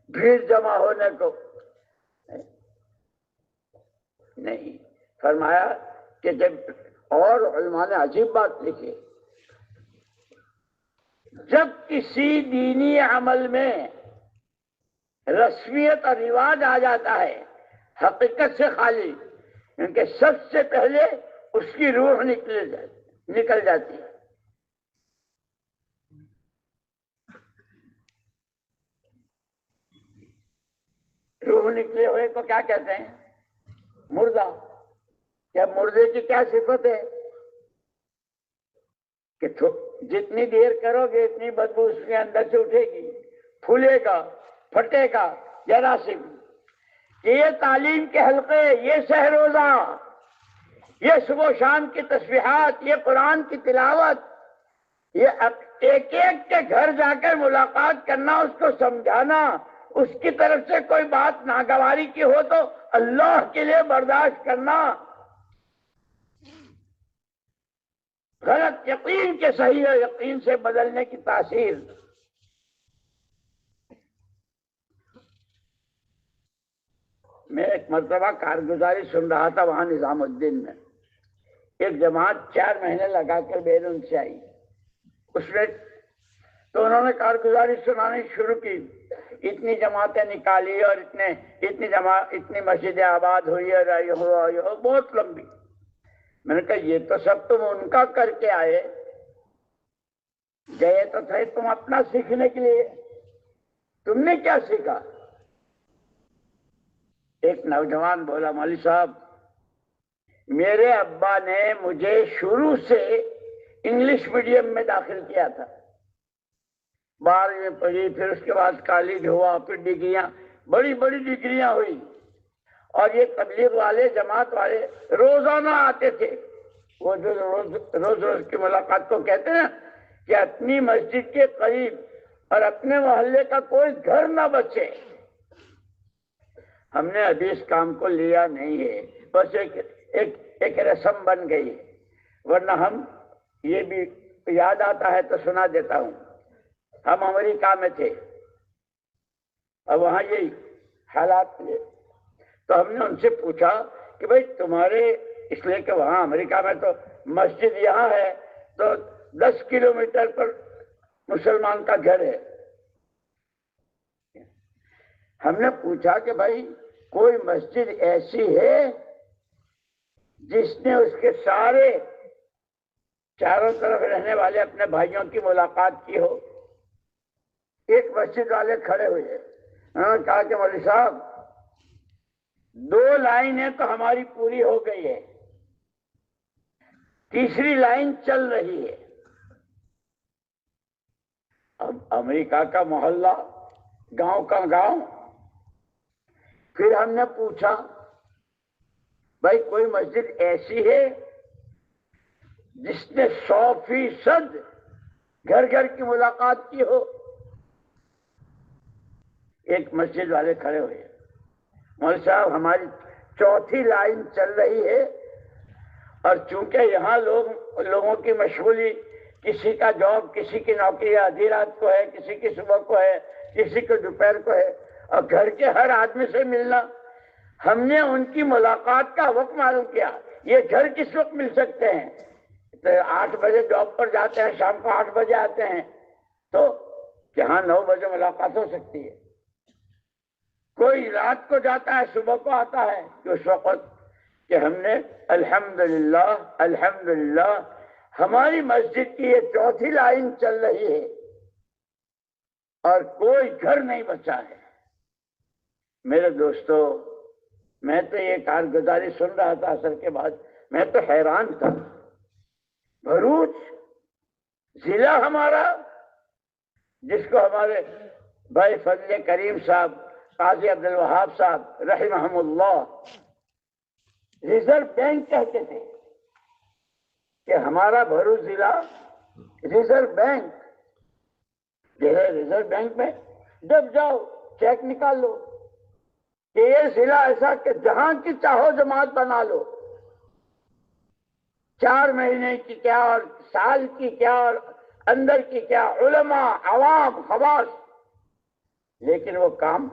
بھیڑ جمع ہونے کو نہیں۔ فرمایا کہ جب، اور علماء نے عجیب بات لکھی، جب کسی دینی عمل میں رسمیت اور رواج آ جاتا ہے حقیقت سے خالی، کیونکہ سب سے پہلے اس کی روح نکل جاتی ہے۔ روح نکلے ہوئے کو کیا کہتے ہیں؟ مردہ۔ کیا مردے کی کیا صفت ہے کہ جتنی دیر کرو گے اتنی بدبو اس کے اندر سے اٹھے گی، پھولے گا، پھٹے گا جراثیم۔ یہ تعلیم کے حلقے، یہ سحروزہ، یہ صبح و شام کی تسبیحات، یہ قرآن کی تلاوت، یہ ایک ایک کے گھر جا کر ملاقات کرنا، اس کو سمجھانا، اس کی طرف سے کوئی بات ناگواری کی ہو تو اللہ کے لیے برداشت کرنا، غلط یقین کے صحیح یقین سے بدلنے کی تاثیر۔ میں ایک مرتبہ کارگزاری سن رہا تھا وہاں نظام الدین میں، ایک جماعت 4 مہینے لگا کر بیرون سے آئی، اس میں تو انہوں نے کارگزاری سنانی شروع کی، اتنی جماعتیں نکالی اور اتنی مسجدیں آباد ہوئی اور آئی ہو بہت لمبی۔ میں نے کہا یہ تو سب تم ان کا کر کے آئے، گئے تو تھے تم اپنا سیکھنے کے لیے، تم نے کیا سیکھا؟ ایک نوجوان بولا، مولوی صاحب میرے ابا نے مجھے شروع سے انگلش میڈیم میں داخل کیا تھا، 12ویں پڑھی، پھر اس کے بعد کالج ہوا، پھر ڈگریاں، بڑی بڑی ڈگریاں ہوئی، اور یہ تبلیغ والے، جماعت والے روزانہ آتے تھے، وہ جو روز کی ملاقات کو کہتے ہیں کہ اپنی مسجد کے قریب اور اپنے محلے کا کوئی گھر نہ بچے۔ ہم نے ابھی اس کام کو لیا نہیں ہے، بس ایک رسم بن گئی، ورنہ ہم، یہ بھی یاد آتا ہے تو سنا دیتا ہوں، ہم امریکہ میں تھے اور وہاں یہی حالات تھے، تو ہم نے ان سے پوچھا کہ بھئی تمہارے، اس لیے کہ وہاں امریکہ میں تو مسجد یہاں ہے تو 10 کلومیٹر پر مسلمان کا گھر ہے، ہم نے پوچھا کہ بھائی کوئی مسجد ایسی ہے جس نے اس کے سارے چاروں طرف رہنے والے اپنے بھائیوں کی ملاقات کی ہو؟ ایک مسجد والے کھڑے ہوئے، انہوں نے کہا کہ مولوی صاحب 2 لائنیں تو ہماری پوری ہو گئی ہے، تیسری لائن چل رہی ہے. اب امریکہ کا محلہ، گاؤں کا گاؤں. پھر ہم نے پوچھا بھائی کوئی مسجد ایسی ہے جس نے 100% گھر گھر کی ملاقات کی ہو؟ ایک مسجد والے کھڑے ہوئے، مولوی صاحب ہماری چوتھی لائن چل رہی ہے، اور چونکہ یہاں لوگوں کی مشغولی، کسی کا جاب، کسی کی نوکری آدھی رات کو ہے، کسی کی صبح کو ہے، کسی کو دوپہر کو ہے، اور گھر کے ہر آدمی سے ملنا. ہم نے ان کی ملاقات کا وقت معلوم کیا. یہ گھر کس وقت مل سکتے ہیں؟ 8 بجے جاب پر جاتے ہیں، شام کو 8 بجے آتے ہیں، تو یہاں 9 بجے ملاقات ہو سکتی ہے. کوئی رات کو جاتا ہے، صبح کو آتا ہے، کہ اس وقت کہ ہم نے الحمدللہ الحمدللہ ہماری مسجد کی یہ چوتھی لائن چل رہی ہے اور کوئی گھر نہیں بچا ہے. میرے دوستو، میں تو یہ کارگزاری سن رہا تھا اثر کے بعد، میں تو حیران تھا. بھروچ ضلع ہمارا، جس کو ہمارے بھائی فضل کریم صاحب، قاضی عبدالوہاب صاحب رحمہم اللہ ریزرو بینک کہتے تھے، کہ ہمارا بھروچ ضلع ریزرو بینک. ریزرو بینک میں جب جاؤ چیک نکال لو، کہ یہ ضلع ایسا کہ جہاں کی چاہو جماعت بنا لو، 4 مہینے کی کیا اور سال کی کیا اور اندر کی کیا، علماء، عوام، خواص. لیکن وہ کام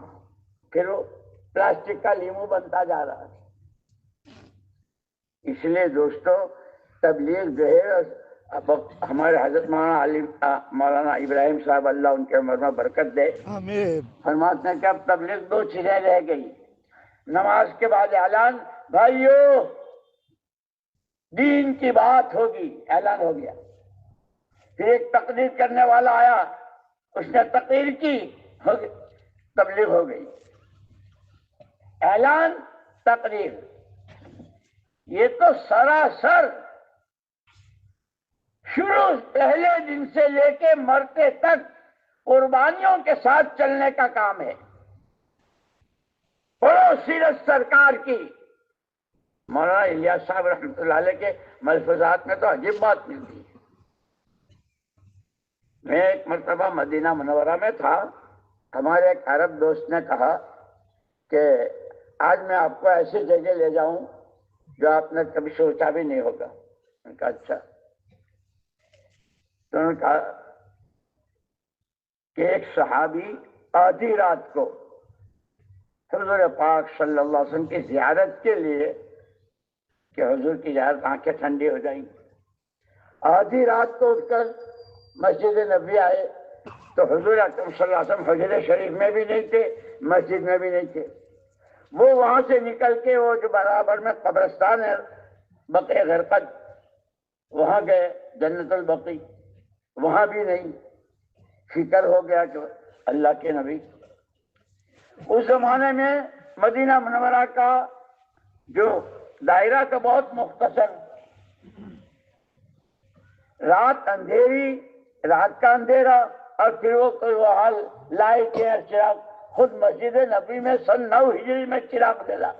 پھر وہ پلاسٹک کا لیمو بنتا جا رہا ہے. اس لیے دوستو، تبلیغ جو ہے، ہمارے حضرت مولانا ابراہیم صاحب، اللہ ان کے عمر میں برکت دے، فرماتے ہیں کہ اب تبلیغ 2 چیزیں رہ گئی. نماز کے بعد اعلان، بھائیو دین کی بات ہوگی، اعلان ہو گیا. پھر ایک تقریر کرنے والا آیا، اس نے تقریر کی، تبلیغ ہو گئی. اعلان، تقریر، یہ تو سراسر شروع پہلے دن سے لے کے مرتے تک قربانیوں کے ساتھ چلنے کا کام ہے. پڑھو سیرت سرکار کی. مولانا الیاس صاحب رحمۃ اللہ علیہ کے ملفوظات میں تو عجیب بات ملتی ہے. میں ایک مرتبہ مدینہ منورہ میں تھا، ہمارے ایک عرب دوست نے کہا کہ آج میں آپ کو ایسی جگہ لے جاؤں جو آپ نے کبھی سوچا بھی نہیں ہوگا. میں نے کہا اچھا. تو انہوں نے کہا کہ ایک صحابی آدھی رات کو حضور پاک صلی اللہ علیہ وسلم کی زیارت کے لیے، کہ حضور کی زیارت آنکھیں ٹھنڈی ہو جائیں، آدھی رات کو اٹھ کر مسجد نبی آئے، تو حضور اکرم صلی اللہ علیہ وسلم حجرہ شریف میں بھی نہیں تھے، مسجد میں بھی نہیں تھے. وہ وہاں سے نکل کے وہ جو برابر میں قبرستان ہے بقیع غرقد، وہاں گئے، جنت البقیع، وہاں بھی نہیں. فکر ہو گیا کہ اللہ کے نبی. اس زمانے میں مدینہ منورہ کا جو دائرہ تھا بہت مختصر. رات اندھیری، رات کا اندھیرا، اور پھر وہ حال لائٹ یا چراغ. خود مسجد نبی میں سن 9 ہجری میں چراغ ڈلا.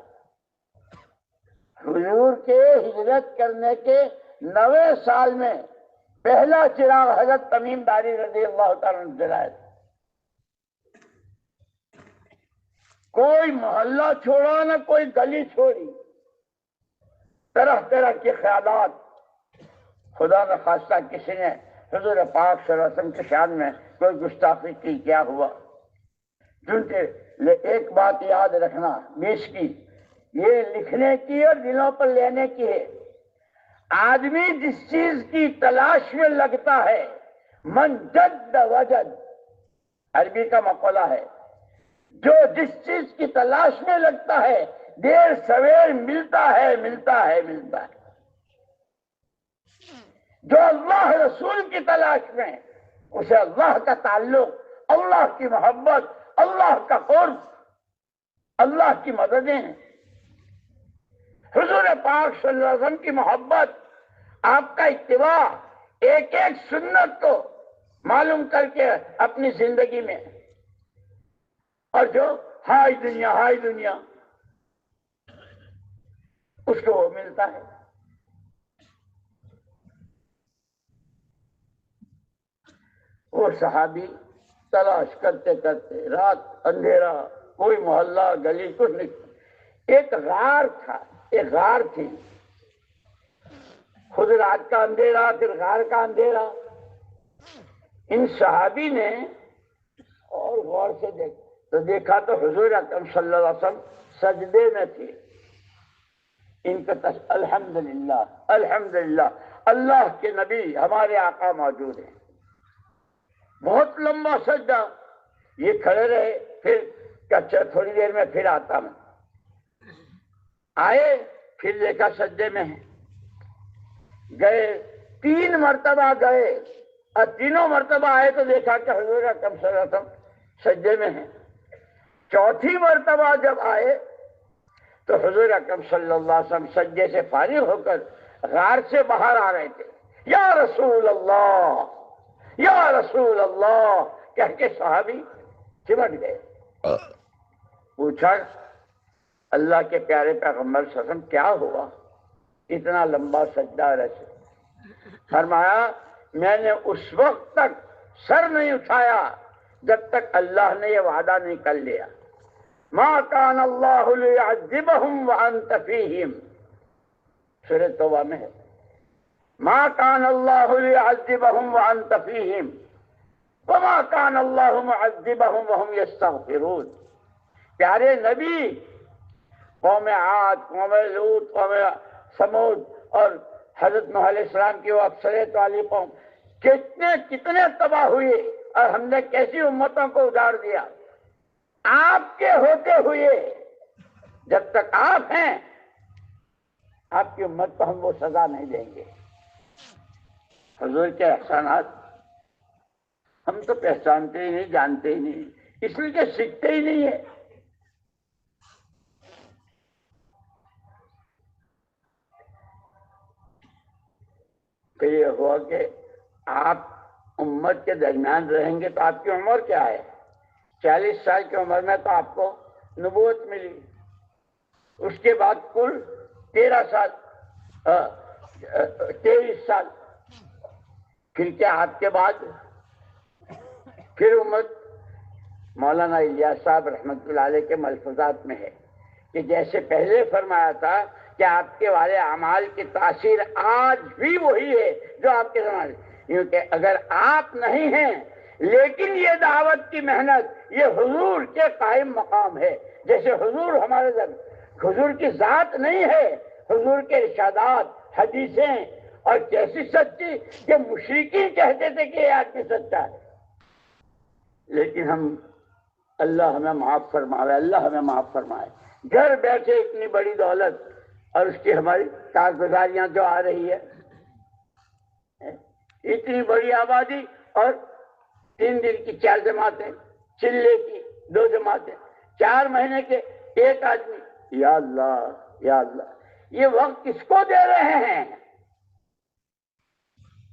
حضور کے ہجرت کرنے کے 9ویں سال میں پہلا چراغ حضرت تمیم داری رضی اللہ تعالیٰ عنہ جلائے. کوئی محلہ چھوڑا نہ کوئی گلی چھوڑی. طرح طرح کے خیالات. خدا نہ خواستہ کسی نے حضور پاک صلی اللہ علیہ وسلم کے شان میں کوئی گستاخی کی، کیا ہوا؟ کیونکہ ایک بات یاد رکھنا 20 کی، یہ لکھنے کی اور دلوں پر لینے کی ہے. آدمی جس چیز کی تلاش میں لگتا ہے، من جد وجد، عربی کا مقولہ ہے، جو جس چیز کی تلاش میں لگتا ہے دیر سویر ملتا ہے، ملتا ہے، ملتا ہے. جو اللہ رسول کی تلاش میں، اسے اللہ کا تعلق، اللہ کی محبت، اللہ کا قرب، اللہ کی مددیں، حضور پاک صلی اللہ علیہ وسلم کی محبت، آپ کا اتباع، ایک ایک سنت کو معلوم کر کے اپنی زندگی میں، اور جو ہائی دنیا ہائی دنیا اس کو وہ ملتا ہے۔ وہ صحابی تلاش کرتے کرتے، رات اندھیرا، کوئی محلہ گلی کچھ نہیں، ایک غار تھا، ایک غار تھی، خود رات کا اندھیرا پھر غار کا اندھیرا۔ ان صحابی نے اور غور سے دیکھا تو حضور اکرم صلی اللہ علیہ وسلم سجدے میں تھے۔ ان کا الحمدللہ الحمدللہ، اللہ کے نبی ہمارے آقا موجود ہیں۔ بہت لمبا سجدہ، یہ کھڑے رہے، پھر اچھا تھوڑی دیر میں پھر آتا ہوں، آئے پھر دیکھا سجدے میں ہیں، گئے 3 مرتبہ گئے، اور تینوں مرتبہ آئے تو دیکھا کہ حضور اکرم صلی اللہ علیہ وسلم سجدے میں ہیں۔ چوتھی مرتبہ جب آئے تو حضور اکرم صلی اللہ علیہ وسلم سجدے سے فارغ ہو کر غار سے باہر آ رہے تھے۔ یا رسول اللہ یا رسول اللہ کہہ کے صحابی چمٹ گئے۔ پوچھا اللہ کے پیارے پیغمبر صلی اللہ علیہ وسلم کیا ہوا، اتنا لمبا سجدہ رسے؟ فرمایا میں نے اس وقت تک سر نہیں اٹھایا جب تک اللہ نے یہ وعدہ نہیں کر لیا، ما کان اللہ لیعذبہم وانت فیہم، سورۃ توبہ میں ہے، ما کان اللہ لیعذبہم وانت فیہم وما کان اللہ معذبہم وہم یستغفرون۔ پیارے نبی، قوم عاد، قوم لوط، قوم سمود اور حضرت نوح علیہ السلام کی وہ اکثریت والی قوم کتنے تباہ ہوئے، اور ہم نے کیسی امتوں کو اجاڑ دیا۔ آپ کے ہوتے ہوئے جب تک آپ ہیں، آپ کی امت کو ہم وہ سزا نہیں دیں گے۔ حضور کے احسانات ہم تو پہچانتے ہی نہیں، جانتے ہی نہیں، اس لیے کہ سیکھتے ہی نہیں ہے۔ پھر یہ ہوا کہ آپ امت کے درمیان رہیں گے تو آپ کی عمر کیا ہے؟ 40 سال کی عمر میں تو آپ کو نبوت ملی، اس کے بعد کل 13 سال 23 سال، پھر کیا آپ کے بعد پھر امت؟ مولانا الیاس صاحب رحمۃ اللہ علیہ کے ملفوظات میں ہے کہ جیسے پہلے فرمایا تھا کہ آپ کے والے اعمال کی تاثیر آج بھی وہی ہے جو آپ کے زمانے، کیونکہ اگر آپ نہیں ہیں لیکن یہ دعوت کی محنت، یہ حضور کے قائم مقام ہے، جیسے حضور ہمارے در، حضور کی ذات نہیں ہے، حضور کے ارشادات، حدیثیں، اور کیسی سچی کہ مشرکین کہتے تھے کہ یہ آدمی سچا ہے، لیکن ہم، اللہ ہمیں معاف فرمائے، اللہ ہمیں معاف فرمائے، گھر بیٹھے اتنی بڑی دولت اور اس کی ہماری کارگزاریاں جو آ رہی ہے، اتنی بڑی آبادی اور 3 دن کی 4 جماعتیں، چلے کی 2 جماعتیں، 4 مہینے کے 1 آدمی، یا اللہ یا اللہ، یہ وقت کس کو دے رہے ہیں؟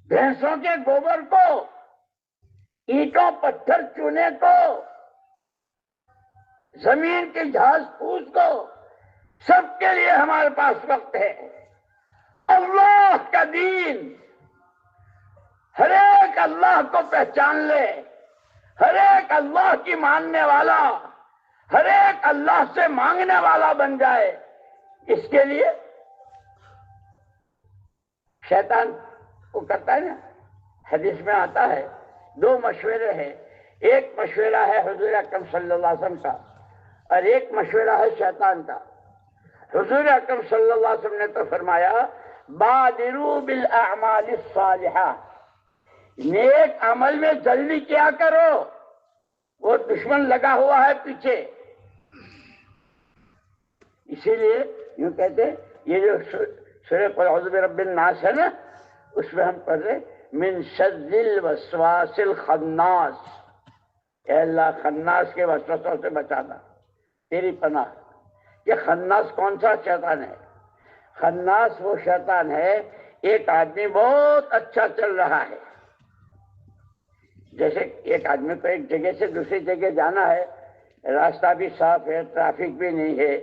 بھینسوں کے گوبر کو، اینٹوں پتھر چونے کو، زمین کے گھاس پھوس کو، سب کے لیے ہمارے پاس وقت ہے۔ اللہ کا دین، ہر ایک اللہ کو پہچان لے، ہر ایک اللہ کی ماننے والا، ہر ایک اللہ سے مانگنے والا بن جائے، اس کے لیے شیطان کو کرتا ہے نا، حدیث میں آتا ہے 2 مشورے ہیں، ایک مشورہ ہے حضور اکرم صلی اللہ علیہ وسلم کا اور ایک مشورہ ہے شیطان کا۔ حضور اکرم صلی اللہ علیہ وسلم نے تو فرمایا بادروا بالاعمال الصالحہ، نیک عمل میں جلدی کیا کرو، وہ دشمن لگا ہوا ہے پیچھے۔ اسی لیے یوں کہتے ہیں، یہ جو سورہ قل اعوذ برب الناس ہے نا، اس میں ہم پڑھ رہے من شر الوسواس الخناس، اے اللہ خناس کے وسوسوں سے بچانا، تیری پناہ۔ یہ خناس کون سا شیطان ہے؟ خناس وہ شیطان ہے، ایک آدمی بہت اچھا چل رہا ہے، جیسے ایک آدمی کو ایک جگہ سے دوسری جگہ جانا ہے، راستہ بھی صاف ہے، ٹریفک بھی نہیں ہے،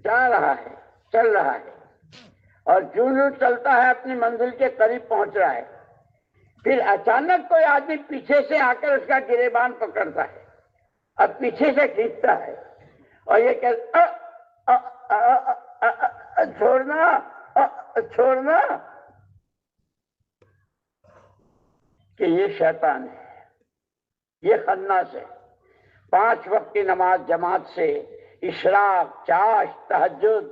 جا رہا ہے، چل رہا ہے، اور جو چلتا ہے اپنی منزل کے قریب پہنچ رہا ہے، پھر اچانک کوئی آدمی پیچھے سے آ کر اس کا گریبان پکڑتا ہے اور پیچھے سے کھینچتا ہے اور یہ کہتا چھوڑنا چھوڑنا، کہ یہ شیطان ہے، یہ خناس ہے۔ 5 وقت کی نماز جماعت سے، اشراق، چاش، تہجد،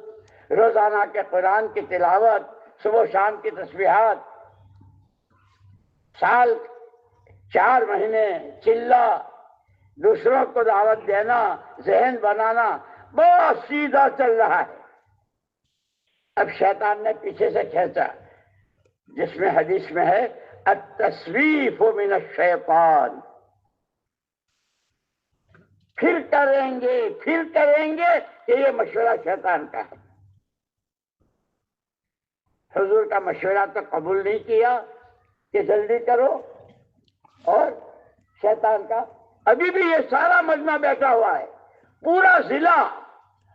روزانہ کے قرآن کی تلاوت، صبح و شام کی تسبیحات، سال 4 مہینے چلہ، دوسروں کو دعوت دینا، ذہن بنانا، بہت سیدھا چل رہا ہے۔ اب شیطان نے پیچھے سے کھینچا، جس میں حدیث میں ہے التسویف من الشیطان، پھر کریں گے کہ یہ مشورہ شیطان کا ہے۔ حضور کا مشورہ تو قبول نہیں کیا کہ جلدی کرو، اور شیطان کا ابھی بھی یہ سارا مجمع بیٹھا ہوا ہے، پورا ضلع،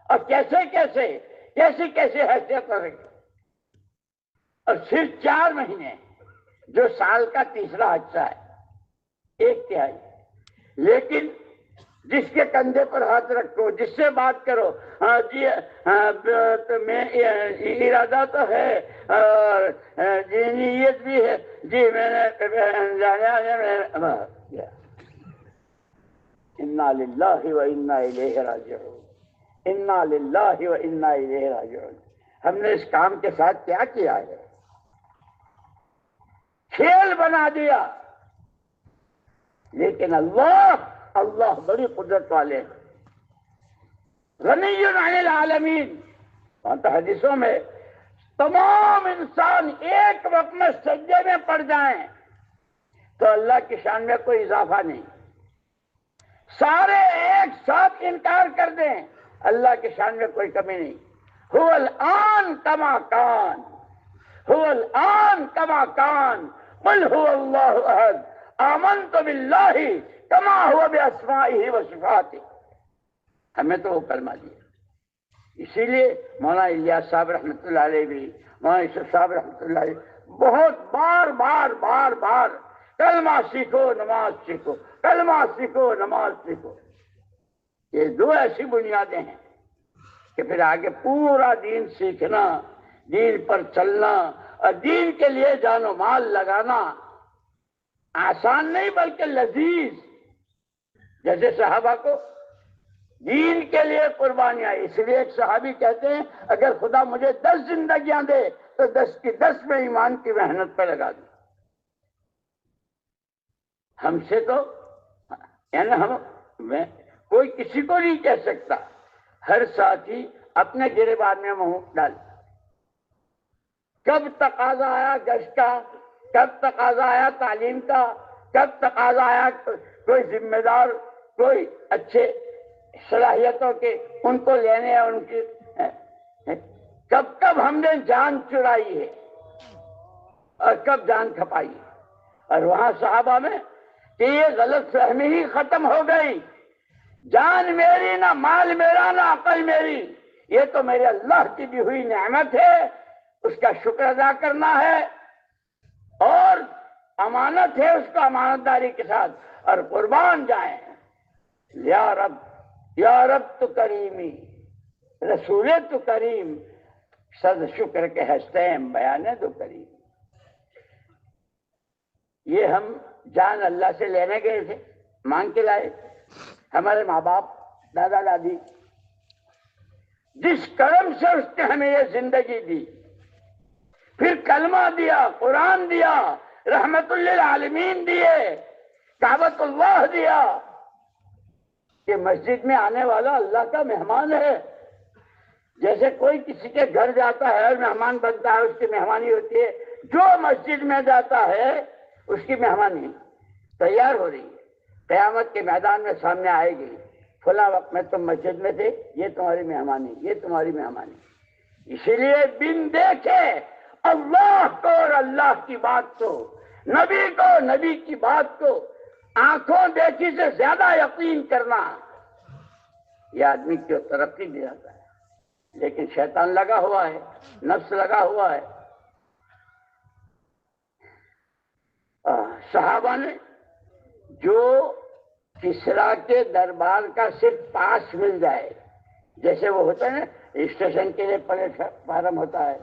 اور کیسے حیثیت رکھے، اور صرف 4 مہینے جو سال کا تیسرا حصہ ہے، 1/3۔ لیکن جس کے کندھے پر ہاتھ رکھو، جس سے بات کرو، ہاں جی، تو میں ارادہ تو ہے اور جی نیت بھی ہے، جی میں نے انا للہ و انا الیہ راجعون، انا للہ و انا الیہ راجعون۔ ہم نے اس کام کے ساتھ کیا کیا ہے؟ کھیل بنا دیا۔ لیکن اللہ بڑی قدرت والے ہیں، غنی عن العالمین۔ وہاں تو حدیثوں میں تمام انسان ایک وقت میں سجدے میں پڑ جائیں تو اللہ کی شان میں کوئی اضافہ نہیں، سارے ایک ساتھ انکار کر دیں، اللہ کی شان میں کوئی کمی نہیں۔ هو الآن کما کان، هو الآن کما کان، قل هو اللہ احد، آمنت باللہ کما هو باسمائہ وصفاتہ۔ ہمیں تو وہ کلمہ دیا۔ اسی لیے مولانا الیاس صاحب رحمۃ اللہ علیہ بھی، مولانا یوسف صاحب رحمۃ اللہ علیہ بہت بار کلمہ سیکھو نماز سیکھو، کلمہ سیکھو نماز سیکھو۔ یہ 2 ایسی بنیادیں ہیں کہ پھر آگے پورا دین سیکھنا، دین پر چلنا اور دین کے لیے جان و مال لگانا آسان نہیں بلکہ لذیذ۔ جیسے صحابہ کو دین کے لیے قربانیاں، اس لیے ایک صحابی کہتے ہیں اگر خدا مجھے 10 زندگیاں دے تو 10 کی 10 میں ایمان کی محنت پہ لگا دوں۔ ہم سے تو یعنی کوئی کسی کو نہیں کہہ سکتا، ہر ساتھی اپنے گریبان میں منہ ڈال۔ کب تقاضا آیا گشت کا، کب تقاضا آیا تعلیم کا، کب تقاضا آیا کوئی ذمہ دار، کوئی اچھے صلاحیتوں کے، ان کو لینے، ان کی کب ہم نے جان چرائی ہے اور کب جان کھپائی ہے۔ اور وہاں صحابہ میں کہ یہ غلط فہمی ہی ختم ہو گئی، جان میری نہ مال میرا نہ عقل میری، یہ تو میرے اللہ کی دی ہوئی نعمت ہے، اس کا شکر ادا کرنا ہے اور امانت ہے، اس کو امانت داری کے ساتھ اور قربان جائیں۔ یا رب تو کریمی، رسول تو کریم، صد شکر کے ہستیم بیانے تو کریم۔ یہ ہم جان اللہ سے لینے گئے تھے، مانگ کے لائے۔ ہمارے ماں باپ، دادا دادی، جس کرم سے اس نے ہمیں یہ زندگی دی، پھر کلمہ دیا، قرآن دیا، رحمت للعالمین دیے، کعبۃ اللہ دیا، کہ مسجد میں آنے والا اللہ کا مہمان ہے۔ جیسے کوئی کسی کے گھر جاتا ہے اور مہمان بنتا ہے، اس کی مہمانی ہوتی ہے، جو مسجد میں جاتا ہے اس کی مہمانی تیار ہو رہی ہے، قیامت کے میدان میں سامنے آئے گی، فلاں وقت میں تم مسجد میں تھے، یہ تمہاری مہمانی، یہ تمہاری مہمانی۔ اسی لیے بن دیکھے اللہ کو اور اللہ کی بات کو، نبی کو، نبی کی بات کو آنکھوں دیکھی سے زیادہ یقین کرنا، یہ آدمی کی ترقی بھی جاتا ہے. لیکن شیطان لگا ہوا ہے، نفس لگا ہوا ہے. صحابہ نے جو کسرا کے دربار کا صرف پاس مل جائے، جیسے وہ ہوتا ہے نا اسٹیشن کے لیے پلیٹ فارم ہوتا ہے،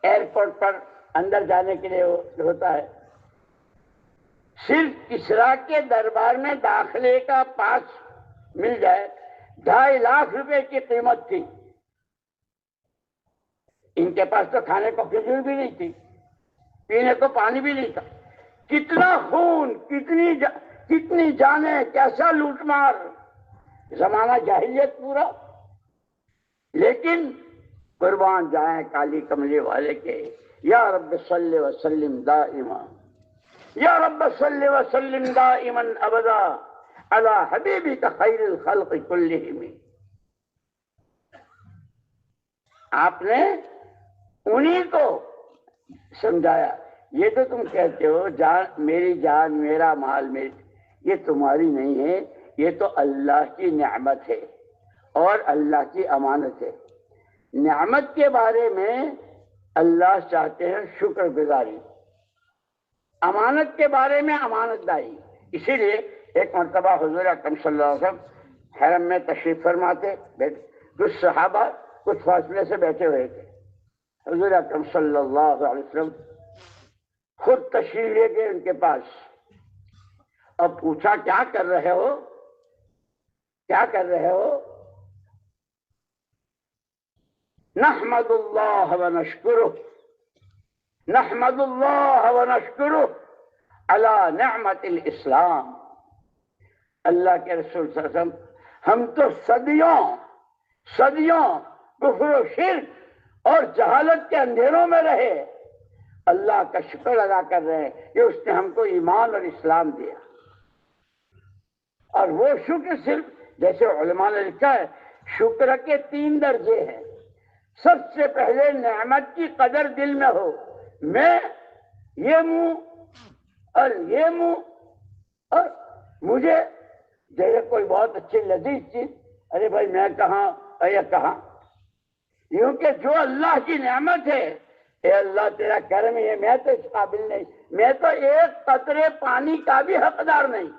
ایئرپورٹ پر اندر جانے کے لیے ہوتا ہے، صرف کسرا کے دربار میں داخلے کا پاس مل جائے 2.5 لاکھ روپے کی قیمت تھی. ان کے پاس تو کھانے کو کھجور بھی نہیں تھی، پینے کو پانی بھی نہیں تھا. کتنا خون، کتنی جانیں، کیسا لوٹ مار، زمانہ جاہلیت پورا. لیکن قربان جائیں کالی کملی والے کے. یا رب صلی وسلم دائما، یا رب صلی وسلم دائما ابدا علی حبیبک خیر الخلق کلہم. آپ نے انہی کو سمجھایا. یہ تو تم کہتے ہو میری جان، میرا مال، یہ تمہاری نہیں ہے، یہ تو اللہ کی نعمت ہے اور اللہ کی امانت ہے. نعمت کے بارے میں اللہ چاہتے ہیں شکر گزاری، امانت کے بارے میں امانت داری. اسی لیے ایک مرتبہ حضور اکرم صلی اللہ علیہ وسلم حرم میں تشریف فرماتے، کچھ صحابہ کچھ فاصلے سے بیٹھے ہوئے تھے. حضور اکرم صلی اللہ علیہ وسلم خود تشریف لے گئے ان کے پاس اور پوچھا کیا کر رہے ہو، کیا کر رہے ہو؟ نحمد اللہ ونشکرہ، نحمد اللہ ونشکرہ علی نعمت الاسلام. اللہ کے رسول صلی اللہ علیہ وسلم ہم تو صدیوں کفر و شرک اور جہالت کے اندھیروں میں رہے، اللہ کا شکر ادا کر رہے ہیں کہ اس نے ہم کو ایمان اور اسلام دیا. اور وہ شکر صرف جیسے علماء نے لکھا ہے شکر کے 3 درجے ہیں. سب سے پہلے نعمت کی قدر دل میں ہو، میں یہ منہ اور یہ منہ، اور مجھے جیسے کوئی بہت اچھی لذیذ چیز، ارے بھائی میں کہاں اور یہ کہاں. یوں کہ جو اللہ کی نعمت ہے، اے اللہ تیرا کرم ہے، میں تو اس قابل نہیں، میں تو ایک قطرے پانی کا بھی حقدار نہیں.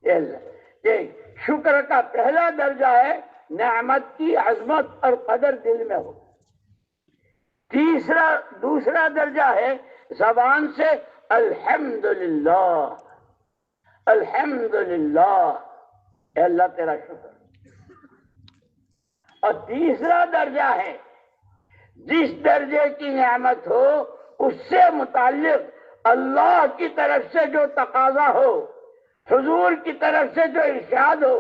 اے اللہ، یہ شکر کا پہلا درجہ ہے نعمت کی عظمت اور قدر دل میں ہو. دوسرا درجہ ہے زبان سے الحمدللہ، الحمدللہ، اے اللہ تیرا شکر. اور تیسرا درجہ ہے جس درجے کی نعمت ہو اس سے متعلق اللہ کی طرف سے جو تقاضا ہو، حضور کی طرف سے جو ارشاد ہو،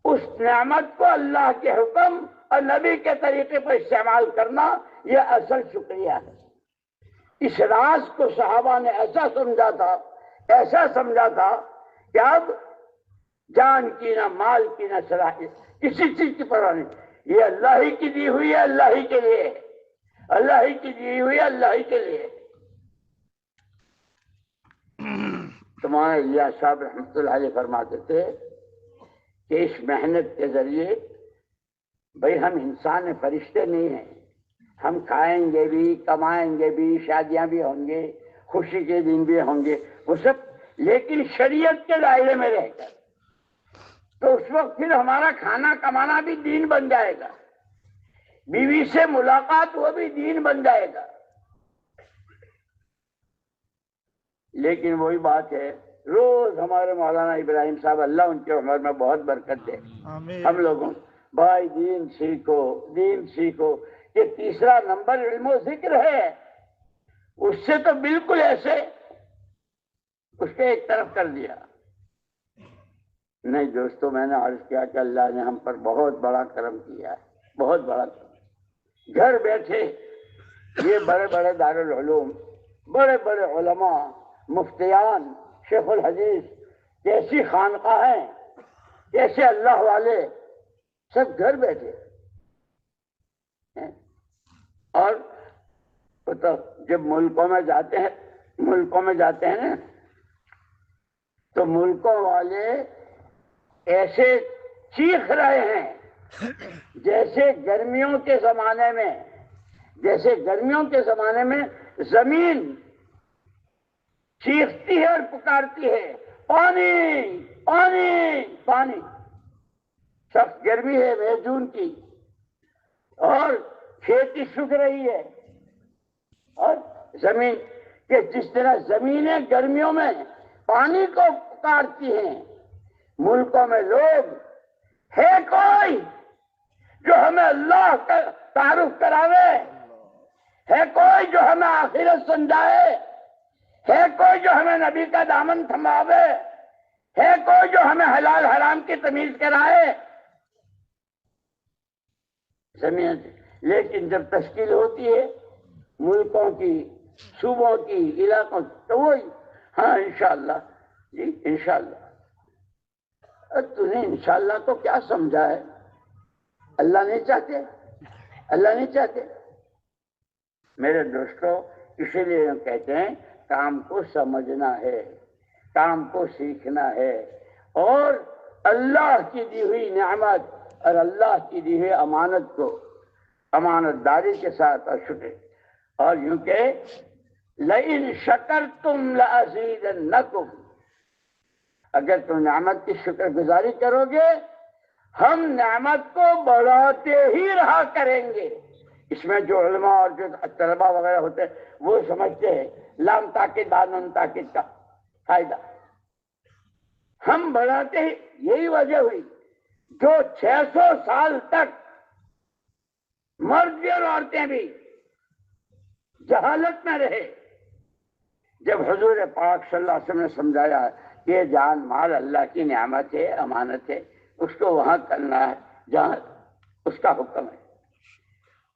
اس نعمت کو اللہ کے حکم اور نبی کے طریقے پر استعمال کرنا، یہ اصل شکریہ ہے. اس راز کو صحابہ نے ایسا سمجھا تھا کہ اب جان کی نہ مال کی نہ صلاحیت، کسی چیز کی پرواہ نہیں. یہ اللہ ہی کی دی ہوئی ہے، اللہ ہی کے لیے، اللہ ہی کی دی ہوئی ہے، اللہ ہی کے لیے. تمہارے الیاس صاحب رحمۃ اللہ علیہ فرماتے تھے کہ اس محنت کے ذریعے بھئی ہم انسان فرشتے نہیں ہیں، ہم کھائیں گے بھی، کمائیں گے بھی، شادیاں بھی ہوں گے، خوشی کے دن بھی ہوں گے، وہ سب، لیکن شریعت کے دائرے میں رہ کر. تو اس وقت پھر ہمارا کھانا کمانا بھی دین بن جائے گا، بیوی سے ملاقات وہ بھی دین بن جائے گا. لیکن وہی بات ہے، روز ہمارے مولانا ابراہیم صاحب اللہ ان کی عمر میں بہت برکت دے، ہم لوگوں بھائی دین سیکھو، دین سیکھو. یہ تیسرا نمبر علم و ذکر ہے، اس سے تو بالکل ایسے اس کے ایک طرف کر دیا. نہیں دوستو، میں نے عرض کیا کہ اللہ نے ہم پر بہت بڑا کرم کیا ہے، بہت بڑا کرم. گھر بیٹھے یہ بڑے بڑے دارالعلوم، بڑے بڑے علماء، مفتیان، شیخ الحدیث، کیسی خانقاہیں، کیسے اللہ والے، سب گھر بیٹھے. اور تو جب ملکوں میں جاتے ہیں نا تو ملکوں والے ایسے چیخ رہے ہیں جیسے گرمیوں کے زمانے میں زمین چیختی ہے اور پکارتی ہے، پانی پانی پانی۔ سخت گرمی ہے مئی جون کی، اور کھیتی سوکھ رہی ہے، اور زمین کہ جس طرح زمینیں گرمیوں میں پانی کو پکارتی ہیں، ملکوں میں لوگ ہے کوئی جو ہمیں اللہ کا تعارف کراوے، ہے کوئی جو ہمیں آخرت سمجھائے، ہے کوئی جو ہمیں نبی کا دامن تھماوے، ہے کوئی جو ہمیں حلال حرام کی تمیز کرائے زمین سے۔ لیکن جب تشکیل ہوتی ہے ملکوں کی، صوبوں کی، علاقوں کی، تو وہی ہاں انشاءاللہ جی انشاءاللہ۔ تو نے انشاءاللہ تو کیا سمجھا ہے؟ اللہ نہیں چاہتے۔ میرے دوستو، اسی لیے ہم کہتے ہیں کام کو سمجھنا ہے، کام کو سیکھنا ہے، اور اللہ کی دی ہوئی نعمت اور اللہ کی دی ہوئی امانت کو امانت داری کے ساتھ اور شکر، اور یوں کہ لئن شکرتم لازیدنکم، اگر تم نعمت کی شکر گزاری کرو گے ہم نعمت کو بڑھاتے ہی رہا کریں گے۔ اس میں جو علماء اور جو طلباء وغیرہ ہوتے ہیں وہ سمجھتے ہیں لام تاکید بعد نون تاکید کا فائدہ، ہم بڑھاتے ہی۔ یہی وجہ ہوئی جو 600 سال تک مرد اور عورتیں بھی جہالت میں رہے، جب حضور پاک صلی اللہ علیہ وسلم نے سمجھایا کہ یہ جان مال اللہ کی نعمت ہے، امانت ہے، اس کو وہاں کرنا ہے جہاں اس کا حکم ہے،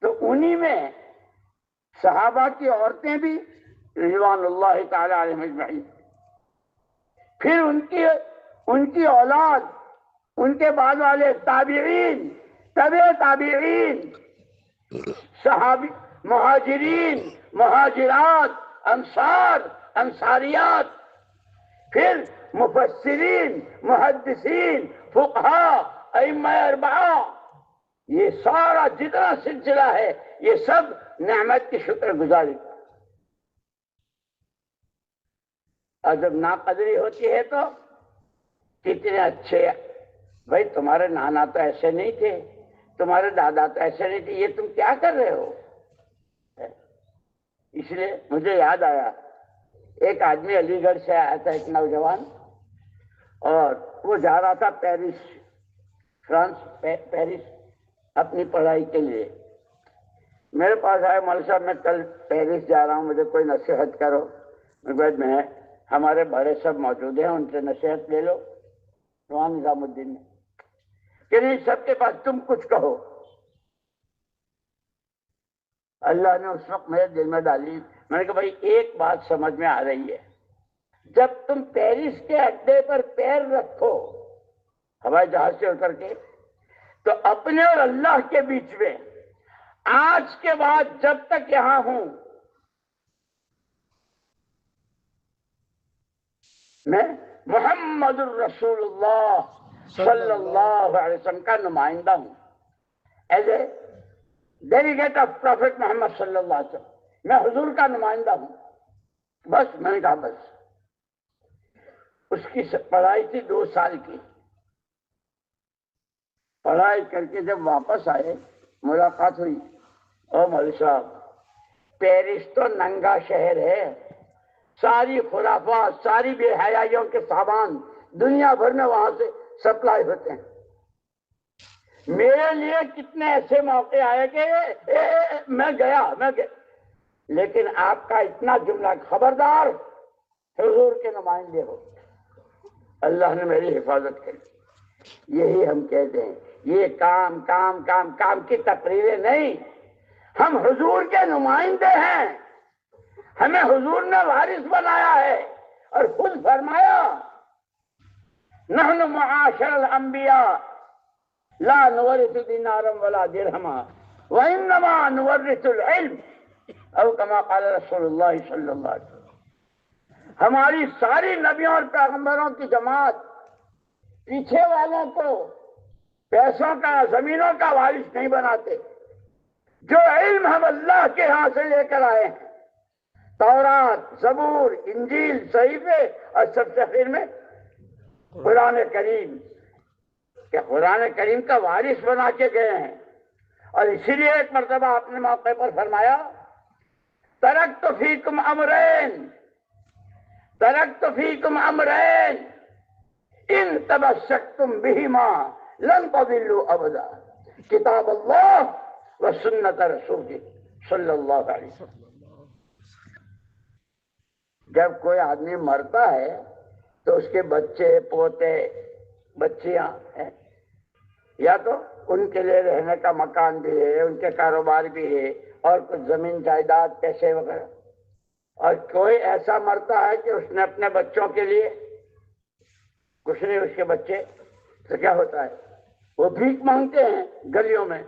تو انہی میں صحابہ کی عورتیں بھی رضوان اللہ تعالی علیہم اجمعین، پھر ان کی اولاد، ان کے بعد والے تابعین، تبع تابعین، صحابی، مہاجرین، مہاجرات، انصار، انصاریات، پھر مفسرین، محدثین، فقہاء، ائمہ اربعہ، یہ سارا جتنا سلسلہ ہے یہ سب نعمت کی شکر گزاری۔ اور جب ناقدری ہوتی ہے تو کتنے اچھے، بھائی تمہارے نانا تو ایسے نہیں تھے، تمہارے دادا تو ایسے نہیں تھے، یہ تم کیا کر رہے ہو؟ اس لیے مجھے یاد آیا ایک آدمی علی گڑھ سے آیا تھا، ایک نوجوان، اور وہ جا رہا تھا پیرس، فرانس، پیرس اپنی پڑھائی کے لیے۔ میرے پاس آئے، مول صاحب میں کل پیرس جا رہا ہوں، مجھے کوئی نصیحت کرو۔ میں ہمارے بڑے سب موجود ہیں، ان سے نصیحت لے لو۔ نظام نظام الدین نے کہ نہیں، سب کے پاس تم کچھ کہو۔ اللہ نے اس وقت میرے دل میں ڈالی، میں نے کہا بھائی ایک بات سمجھ میں آ رہی ہے، جب تم پیرس کے اڈے پر پیر رکھو ہوائی جہاز سے اتر کے، تو اپنے اور اللہ کے بیچ میں آج کے بعد جب تک یہاں ہوں میں محمد الرسول اللہ صلی اللہ علیہ وسلم کا نمائندہ ہوں، as a delegate of Prophet Muhammad صلی اللہ علیہ وسلم، میں حضور کا نمائندہ ہوں۔ بس میں نے کہا بس۔ اس کی پڑھائی تھی 2 سال کی، پڑھائی کر کے جب واپس آئے ملاقات ہوئی، او مولوی صاحب پیرس تو ننگا شہر ہے، ساری خرافات، ساری بے حیائیوں کے سامان دنیا بھر میں وہاں سے سپلائی ہوتے ہیں۔ میرے لیے کتنے ایسے موقع آئے کہ میں گیا، لیکن آپ کا اتنا جملہ، خبردار حضور کے نمائندے ہو۔ اللہ نے میری حفاظت کری۔ یہی ہم کہتے ہیں، یہ کام کام کام کام کی تقریریں نہیں، ہم حضور کے نمائندے ہیں، ہمیں حضور نے وارث بنایا ہے، اور خود فرمایا نحن معاشر الانبیاء لا نورث دینارا ولا درہما وانما نورث العلم او کما قال رسول اللہ صلی اللہ علیہ وسلم۔ ہماری ساری نبیوں اور پیغمبروں کی جماعت پیچھے والوں کو پیسوں کا زمینوں کا وارث نہیں بناتے۔ جو علم ہم اللہ کے ہاں سے لے کر آئے ہیں، تورات، زبور، انجیل، صحیفے، اور سب سے آخر میں قرآن کریم، کہ قرآن کریم کا وارث بنا کے گئے ہیں۔ اور اسی لیے ایک مرتبہ آپ نے موقع پر فرمایا ترکت فیکم امرین، ترکت فیکم امرین ان تمسکتم بہما لن تضلوا ابدا، کتاب اللہ و سنت رسول صلی اللہ علیہ وسلم۔ جب کوئی آدمی مرتا ہے تو اس کے بچے، پوتے، بچیاں ہیں، یا تو ان کے لیے رہنے کا مکان بھی ہے، ان کے کاروبار بھی ہے، اور کچھ زمین جائیداد، پیسے وغیرہ۔ اور کوئی ایسا مرتا ہے کہ اس نے اپنے بچوں کے لیے کچھ نہیں، اس کے بچے، تو کیا ہوتا ہے؟ وہ بھیک مانگتے ہیں گلیوں میں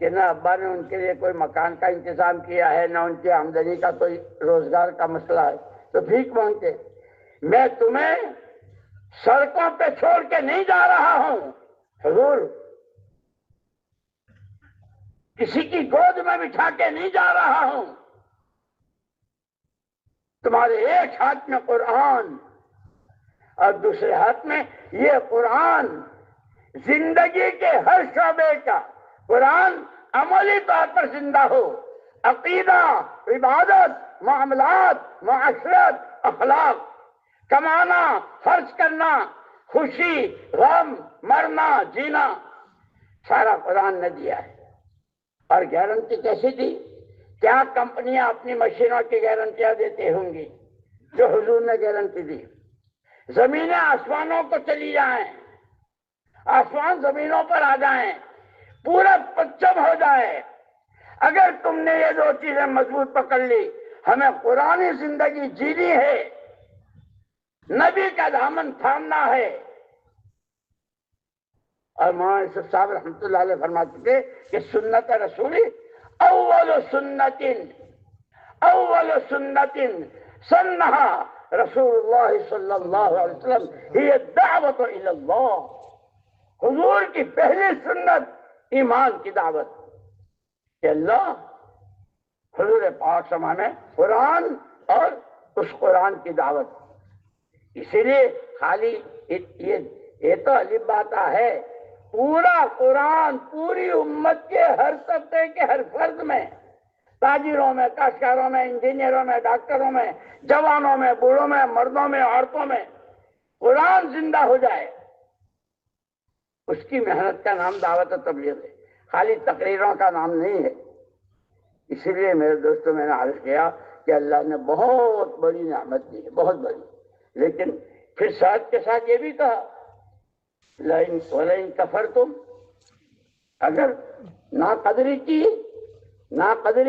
کہ نہ ابا نے ان کے لیے کوئی مکان کا انتظام کیا ہے، نہ ان کی آمدنی کا کوئی روزگار کا مسئلہ ہے، تو بھیک مانگتے۔ میں تمہیں سڑکوں پہ چھوڑ کے نہیں جا رہا ہوں حضور، کسی کی گود میں بٹھا کے نہیں جا رہا ہوں، تمہارے ایک ہاتھ میں قرآن اور دوسرے ہاتھ میں یہ قرآن زندگی کے ہر شعبے کا قرآن عملی طور پر زندہ ہو، عقیدہ، عبادت، معاملات، معاشرت، اخلاق، کمانا، خرچ کرنا، خوشی، غم، مرنا، جینا، سارا قرآن نے دیا ہے۔ اور گارنٹی کیسی دی؟ کیا کمپنیاں اپنی مشینوں کی گارنٹیاں دیتی ہوں گی جو حضور نے گارنٹی دی؟ زمینیں آسمانوں کو چلی جائیں، آسمان زمینوں پر آ جائیں، پورا پچم ہو جائے، اگر تم نے یہ دو چیزیں مضبوط پکڑ لی، ہمیں قرآنی زندگی جینی ہے، نبی کا دامن تھامنا ہے۔ اور مولانا یوسف صاحب رحمۃ اللہ علیہ فرماتے تھے کہ سنت رسولی اول سنت سنہا رسول اللہ صلی اللہ علیہ وسلم ہی الدعوت الی اللہ۔ حضور کی پہلی سنت ایمان کی دعوت کہ اللہ، حضور پاک سما میں قرآن اور اس قرآن کی دعوت۔ اسی لیے خالی یہ تو عجیب بات ہے، پورا قرآن پوری امت کے ہر طبقے کے ہر فرد میں، تاجروں میں، کاشتکاروں میں، انجینئروں میں، ڈاکٹروں میں، جوانوں میں، بوڑھوں میں، مردوں میں، عورتوں میں قرآن زندہ ہو جائے، اس کی محنت کا نام دعوت و تبلیغ ہے، خالی تقریروں کا نام نہیں ہے۔ اسی لیے میرے دوستوں، میں نے عرض کیا کہ اللہ نے بہت بڑی نعمت دی ہے، بہت بڑی، لیکن پھر ساتھ کے ساتھ یہ بھی کہا وَلَئِن كَفَرْتُمْ، اگر ناقدری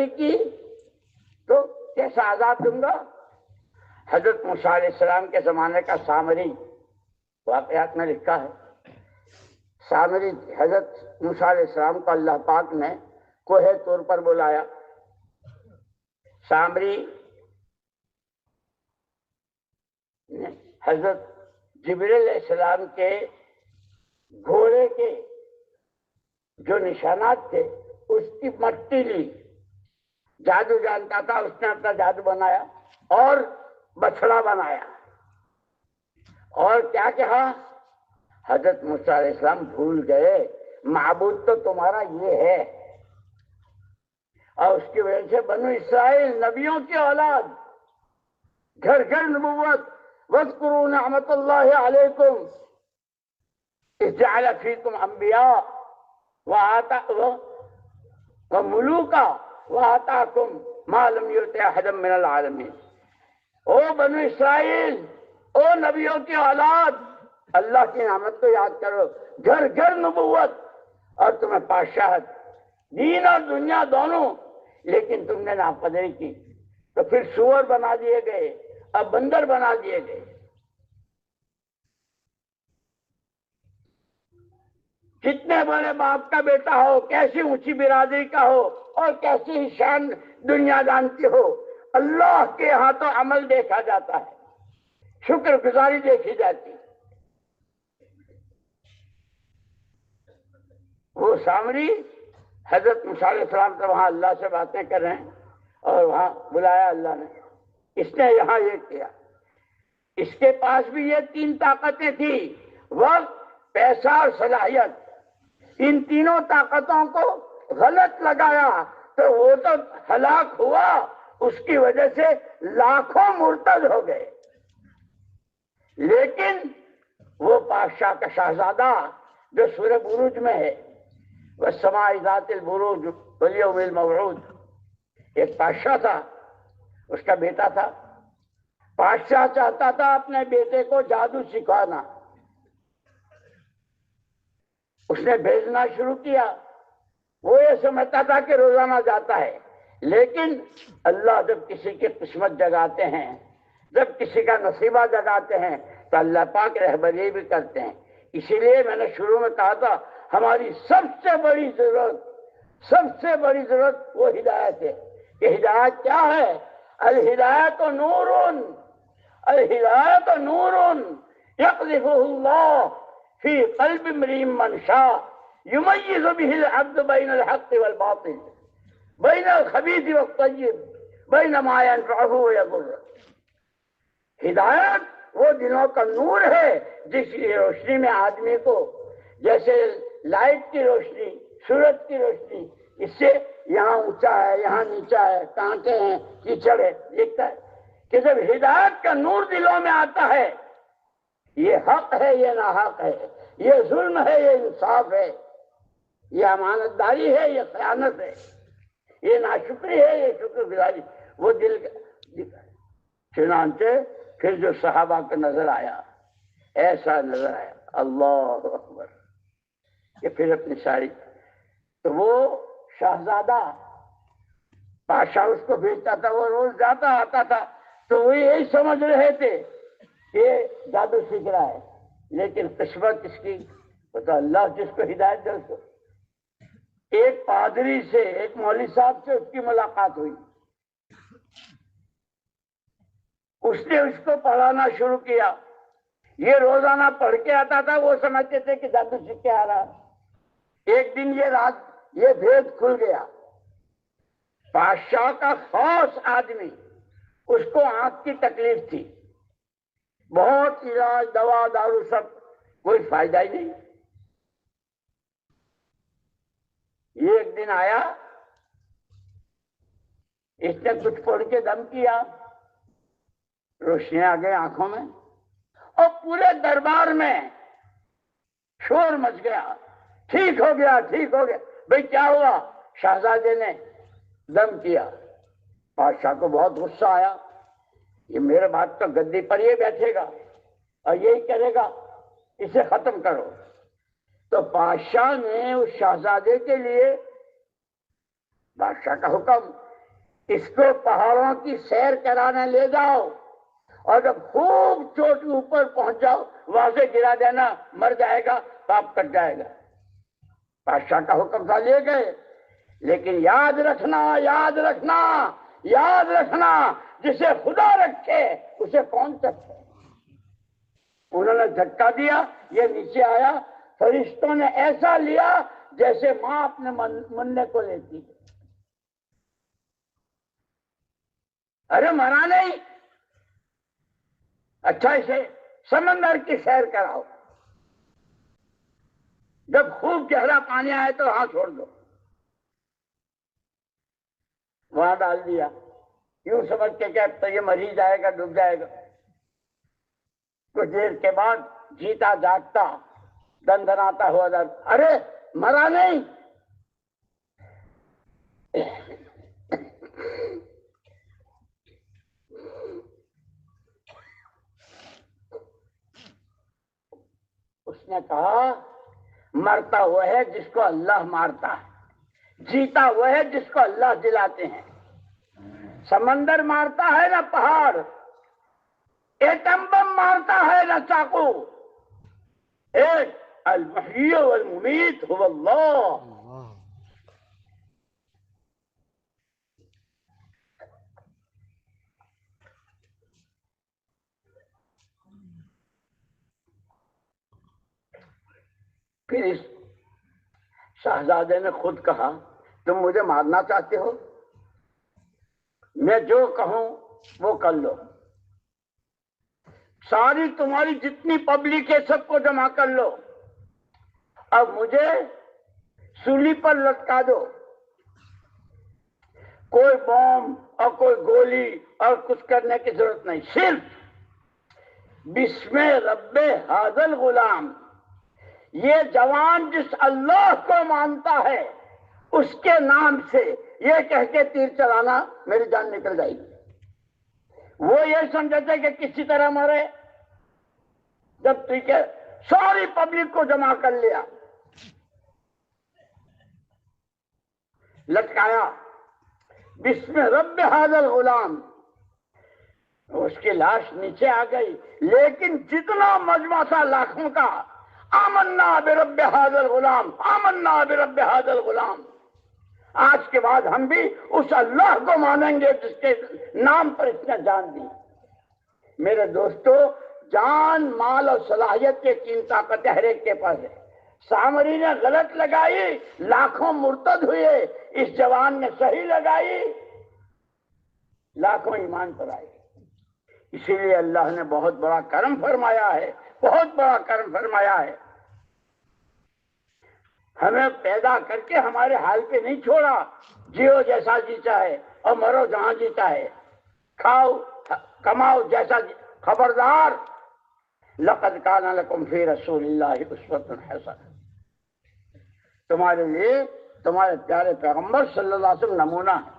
کی تو کیسا عذاب دوں گا۔ حضرت موسیٰ علیہ السلام کے زمانے کا سامری واقعات میں لکھا ہے، سامری حضرت موسیٰ علیہ السلام کو اللہ پاک نے کوہ طور پر بلایا۔ سامری حضرت جبریل علیہ السلام کے گھوڑے کے جو نشانات تھے اس کی مٹی لی، جادو جانتا تھا، اس نے اپنا جادو بنایا اور بچڑا بنایا، اور کیا کہا؟ حضرت موسیٰ علیہ السلام بھول گئے معبود تو تمہارا یہ ہے، اور اس کی وجہ سے بنو اسرائیل نبیوں کی اولاد، گھر گھر نبوت، وَاذْكُرُوا نِعْمَةَ اللَّهِ عَلَيْكُمْ إِذْ جَعَلَ فِيكُمْ أَنْبِيَاءَ وَمُلُوكًا وَآتَاكُمْ مَا لَمْ يُؤْتِ أَحَدًا مِّنَ الْعَالَمِينَ۔ او بنو اسرائیل، او نبیوں کی اولاد، اللہ کی نعمت کو یاد کرو، گھر گھر نبوت اور تمہیں بادشاہت، دین اور دنیا دونوں، لیکن تم نے ناقدری کی تو پھر سور بنا دیے گئے اور بندر بنا دیے گئے۔ کتنے بڑے باپ کا بیٹا ہو، کیسی اونچی برادری کا ہو اور کیسی ہی شان دنیا جانتی ہو، اللہ کے ہاں تو عمل دیکھا جاتا ہے، شکر گزاری دیکھی جاتی ہے۔ وہ سامری حضرت موسیٰ علیہ السلام تو وہاں اللہ سے باتیں کر رہے ہیں اور وہاں بلایا اللہ نے، اس نے یہاں یہ کیا۔ اس کے پاس بھی یہ تین طاقتیں تھیں، وقت، پیسہ اور صلاحیت۔ ان تینوں طاقتوں کو غلط لگایا تو وہ تو ہلاک ہوا، اس کی وجہ سے لاکھوں مرتد ہو گئے۔ لیکن وہ بادشاہ کا شہزادہ جو سورہ بروج میں ہے، والسماء ذات البروج والیوم الموعود، ایک بادشاہ تھا، اس کا بیٹا تھا۔ بادشاہ چاہتا تھا اپنے بیٹے کو جادو سکھانا، اس نے بھیجنا شروع کیا۔ وہ یہ سمجھتا تھا کہ روزانہ جاتا ہے، لیکن اللہ جب کسی کی قسمت جگاتے ہیں، جب کسی کا نصیبہ جگاتے ہیں تو اللہ پاک رہبری بھی کرتے ہیں۔ اسی لیے میں نے شروع میں کہا تھا ہماری سب سے بڑی ضرورت وہ ہدایت ہے۔ کہ ہدایت کیا ہے؟ الہدایت نور، الہدایت نور یقذفہ اللہ فی قلب امرئ من شاء یمیز بہ العبد بین الحق والباطل، بین الخبیث والطیب، بین ما ینفعہ ویضر۔ ہدایت وہ دلوں کا نور ہے جس کی روشنی میں آدمی کو، جیسے لائٹ کی روشنی، سورج کی روشنی، اس سے یہاں اونچا ہے، یہاں نیچا ہے، کانٹے ہیں، کیچڑ ہے، دیکھتا ہے کہ جب ہدایت کا نور دلوں میں آتا ہے، یہ حق ہے، یہ ناحق ہے، یہ ظلم ہے، یہ انصاف ہے، یہ امانت داری ہے، یہ خیانت ہے، یہ ناشکری ہے، یہ شکر گزاری، وہ دل کا۔ چنانچہ پھر جو صحابہ کو نظر آیا، ایسا نظر آیا، اللہ اکبر، کہ پھر اپنی ساری، تو وہ شہزادہ بادشاہ اس کو بھیجتا تھا، وہ روز جاتا آتا تھا، تو وہ یہی سمجھ رہے تھے کہ جادو سیکھ رہا ہے، لیکن قسمت اس کی، وہ تو اللہ جس کو ہدایت دے اس کو۔ ایک پادری سے، ایک مولوی صاحب سے اس کی ملاقات ہوئی، اس نے اس کو پڑھانا شروع کیا۔ یہ روزانہ پڑھ کے آتا تھا، وہ سمجھتے تھے کہ جادو سیکھ کے آ رہا۔ ایک دن یہ بھید کھل گیا، بادشاہ کا خاص آدمی، اس کو آنکھ کی تکلیف تھی، بہت علاج، دوا دارو سب، کوئی فائدہ ہی نہیں۔ یہ ایک دن آیا، اس نے کچھ پڑھ کے دم کیا، روشنی آ گئی آنکھوں میں، اور پورے دربار میں شور مچ گیا، ٹھیک ہو گیا، ٹھیک ہو گیا۔ بھئی کیا ہوا؟ شہزادے نے دم کیا۔ بادشاہ کو بہت غصہ آیا، یہ میرے بات تو گدی پر یہ بیٹھے گا اور یہی کرے گا، اسے ختم کرو۔ تو بادشاہ نے اس شہزادے کے لیے، بادشاہ کا حکم، اس کو پہاڑوں کی سیر کرانے لے جاؤ، اور جب خوب چوٹ اوپر پہنچ جاؤ وہاں سے گرا دینا، مر جائے گا، پاپ کٹ جائے گا۔ بادشاہ کا حکم تھا، لے گئے، لیکن یاد رکھنا، یاد رکھنا، یاد رکھنا، جسے خدا رکھے اسے کون رکھے۔ انہوں نے دھکا دیا، یہ نیچے آیا، فرشتوں نے ایسا لیا جیسے ماں اپنے مننے کو لیتی ہے۔ ارے مرا نہیں، اچھا اسے سمندر کی سیر کراؤ، جب خوب گہرا پانی آئے تو وہاں چھوڑ دو۔ وہاں ڈال دیا، یوں سمجھ کے کہ اب تو یہ مر ہی جائے گا، ڈوب جائے گا۔ کچھ دیر کے بعد جیتا جاگتا دندناتا ہوا در، ارے مرا نہیں۔ اس نے کہا مرتا وہ ہے جس کو اللہ مارتا ہے، جیتا وہ ہے جس کو اللہ دلاتے ہیں۔ سمندر مارتا ہے نہ پہاڑ، ایٹم بم مارتا ہے نہ چاقو، ایک المحیی والممیت هو اللہ. پھر اس شہزادے نے خود کہا تم مجھے مارنا چاہتے ہو؟ میں جو کہوں وہ کر لو. ساری تمہاری جتنی پبلک ہے سب کو جمع کر لو، اب مجھے سولی پر لٹکا دو. کوئی بم اور کوئی گولی اور کچھ کرنے کی ضرورت نہیں، صرف بسم رب ھذا الغلام، یہ جوان جس اللہ کو مانتا ہے اس کے نام سے یہ کہہ کے تیر چلانا، میری جان نکل جائے گی. وہ یہ سمجھتے کہ کسی طرح مرے. جب ٹھیک ہے ساری پبلک کو جمع کر لیا، لٹکایا، بسم رب ھذا الغلام، اس کی لاش نیچے آ گئی. لیکن جتنا مجمع تھا لاکھوں کا، آمنا برب ھذا الغلام، آمنا برب ھذا الغلام. آج کے بعد ہم بھی اس اللہ کو مانیں گے جس کے نام پر اس نے جان دی. میرے دوستو، جان، مال اور صلاحیت کے تین طاقتیں ہر ایک کے پاس ہے. سامری نے غلط لگائی، لاکھوں مرتد ہوئے. اس جوان نے صحیح لگائی، لاکھوں ایمان پر آئے. اسی لیے اللہ نے بہت بڑا کرم فرمایا ہے، بہت بڑا کرم فرمایا ہے. ہمیں پیدا کر کے ہمارے حال پہ نہیں چھوڑا. جیو جیسا جی چاہے اور مرو جہاں جی چاہے، کھاؤ کماؤ جیسا جی. خبردار، لقد کان لکم فی رسول اللہ اسوۃ حسنہ، تمہارے لیے تمہارے پیارے پیغمبر صلی اللہ علیہ وسلم نمونہ ہے.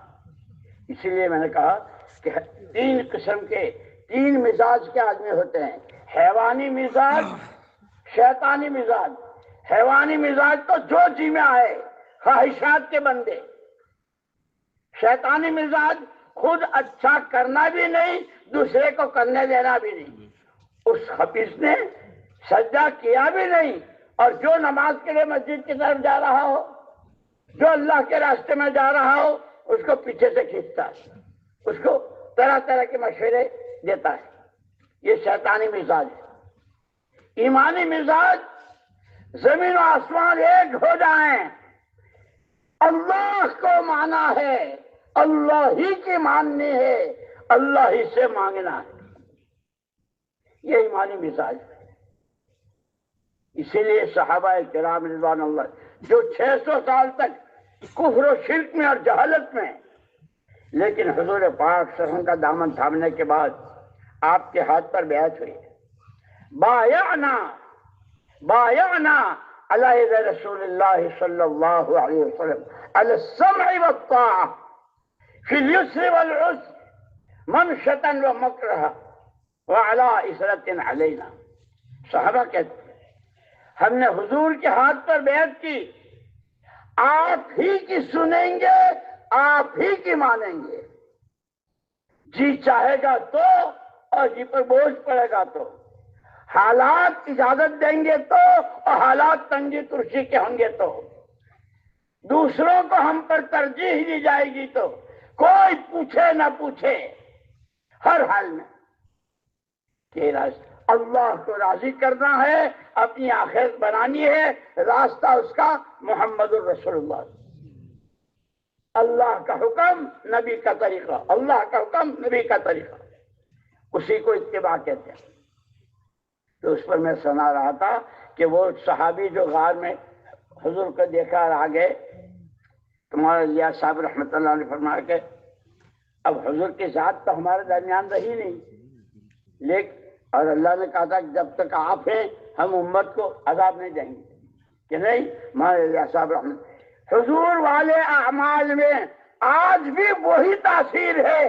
اسی لیے میں نے کہا کہ تین قسم کے، تین مزاج کے آدمی ہوتے ہیں: حیوانی مزاج، شیطانی مزاج. حیوانی مزاج تو جو جی میں آئے، خواہشات کے بندے. شیطانی مزاج خود اچھا کرنا بھی نہیں، دوسرے کو کرنے دینا بھی نہیں. اس خبیث نے سجدہ کیا بھی نہیں، اور جو نماز کے لیے مسجد کی طرف جا رہا ہو، جو اللہ کے راستے میں جا رہا ہو، اس کو پیچھے سے کھینچتا ہے، اس کو طرح طرح کے مشورے دیتا ہے. یہ شیطانی مزاج ہے. ایمانی مزاج، زمین و آسمان ایک ہو جائیں، اللہ کو مانا ہے، اللہ ہی کی ماننی ہے، اللہ ہی سے مانگنا ہے. یہ ایمانی مزاج ہے. اسی لیے صحابہ کرام رضوان اللہ جو 600 سال تک کفر و شرک میں اور جہالت میں، لیکن حضور پاک صلی اللہ علیہ وسلم کا دامن تھامنے کے بعد آپ کے ہاتھ پر بیعت ہوئی. بایعنا علی ید رسول اللہ صلی اللہ علیہ وسلم علی السمع والطاعہ فی اليسر والعسر منشطا ومکرہا وعلی اسرۃ علینا. صحابہ کہتے ہیں ہم نے حضور کے ہاتھ پر بیعت کی، آپ ہی کی سنیں گے، آپ ہی کی مانیں گے. جی چاہے گا تو، اور جی پر بوجھ پڑے گا تو. حالات اجازت دیں گے تو، اور حالات تنگی ترشی کے ہوں گے تو. دوسروں کو ہم پر ترجیح دی جائے گی تو، کوئی پوچھے نہ پوچھے، ہر حال میں کہ اللہ کو راضی کرنا ہے، اپنی آخرت بنانی ہے. راستہ اس کا محمد الرسول اللہ. اللہ کا حکم، نبی کا طریقہ، اللہ کا حکم، نبی کا طریقہ، اسی کو اتباع کہتے ہیں. تو اس پر میں سنا رہا تھا کہ وہ صحابی جو غار میں حضور کو دیکھا اور آگے، تمہارا الیاس صاحب رحمۃ اللہ علیہ فرمایا کہ اب حضور کی ذات تو ہمارے درمیان رہی نہیں، لیکن اور اللہ نے کہا تھا کہ جب تک آپ ہیں ہم امت کو عذاب نہیں دیں گے، کہ نہیں. ہمارے الیاس صاحب رحمۃ، حضور والے اعمال میں آج بھی وہی تاثیر ہے.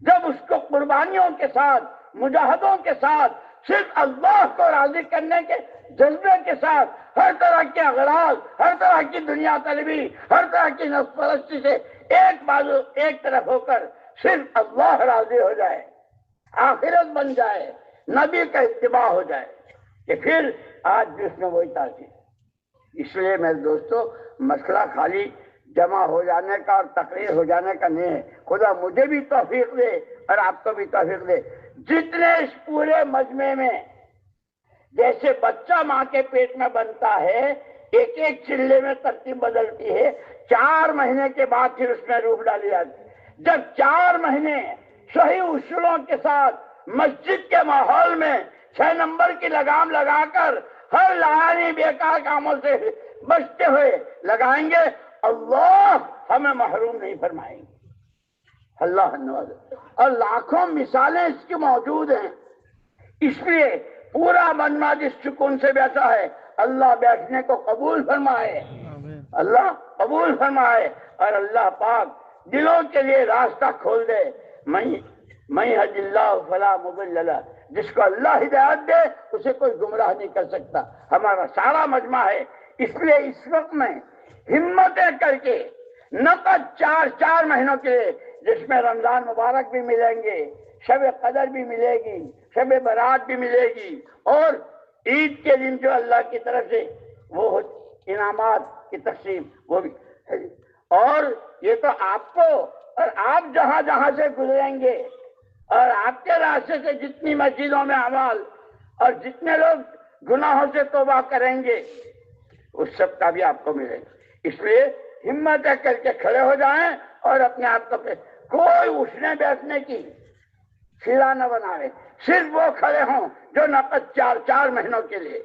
جب اس کو قربانیوں کے ساتھ، مجاہدوں کے ساتھ، صرف اللہ کو راضی کرنے کے جذبے کے ساتھ، ہر طرح کے اغراض، ہر طرح کی دنیا طلبی، ہر طرح کی نفس پرستی سے ایک طرف ہو کر صرف اللہ راضی ہو جائے، آخرت بن جائے، نبی کا اتباع ہو جائے. کہ پھر آج بھی اس میں وہی تاثیر۔ اس لیے میرے دوستو مسئلہ خالی جمع ہو جانے کا اور تقریر ہو جانے کا نہیں ہے، خدا مجھے بھی توفیق دے اور آپ کو بھی توفیق دے۔ جتنے اس پورے مجمع میں جیسے بچہ ماں کے پیٹ میں بنتا ہے، ایک ایک چلے میں ترتیب بدلتی ہے، 4 مہینے کے بعد پھر اس میں روح ڈالی جاتی ہے۔ جب 4 مہینے صحیح اصولوں کے ساتھ مسجد کے ماحول میں 6 نمبر کی لگام لگا کر ہر لعانی بیکار کاموں سے بچتے ہوئے لگائیں گے، اللہ ہمیں محروم نہیں فرمائیں گے۔ اللہ نواز، اور لاکھوں مثالیں اس کی موجود ہیں۔ اس لیے پورا مجمع جس سکون سے بیٹھا ہے، اللہ بیٹھنے کو قبول فرمائے، اللہ قبول فرمائے، اور اللہ پاک دلوں کے لیے راستہ کھول دے۔ میں یہد اللہ فلا مضل لہ، جس کو اللہ ہدایت دے اسے کوئی گمراہ نہیں کر سکتا۔ ہمارا سارا مجمع ہے، اس لیے اس وقت میں ہمتیں کر کے نقد 4 مہینوں کے لیے، جس میں رمضان مبارک بھی ملیں گے، شب قدر بھی ملے گی، شب برات بھی ملے گی، اور عید کے دن جو اللہ کی طرف سے وہ انعامات کی تقسیم وہ بھی، اور یہ تو آپ کو، اور آپ جہاں جہاں سے گزریں گے اور آپ کے راستے سے جتنی مسجدوں میں اعمال اور جتنے لوگ گناہوں سے توبہ کریں گے اس سب کا بھی آپ کو ملے گا۔ اس لیے ہمت کر کے کھڑے ہو جائیں اور اپنے آپ کو کوئی اٹھنے بیٹھنے کی سلا نہ بنائے، صرف وہ کھڑے ہوں جو نقد 4 مہینوں کے لیے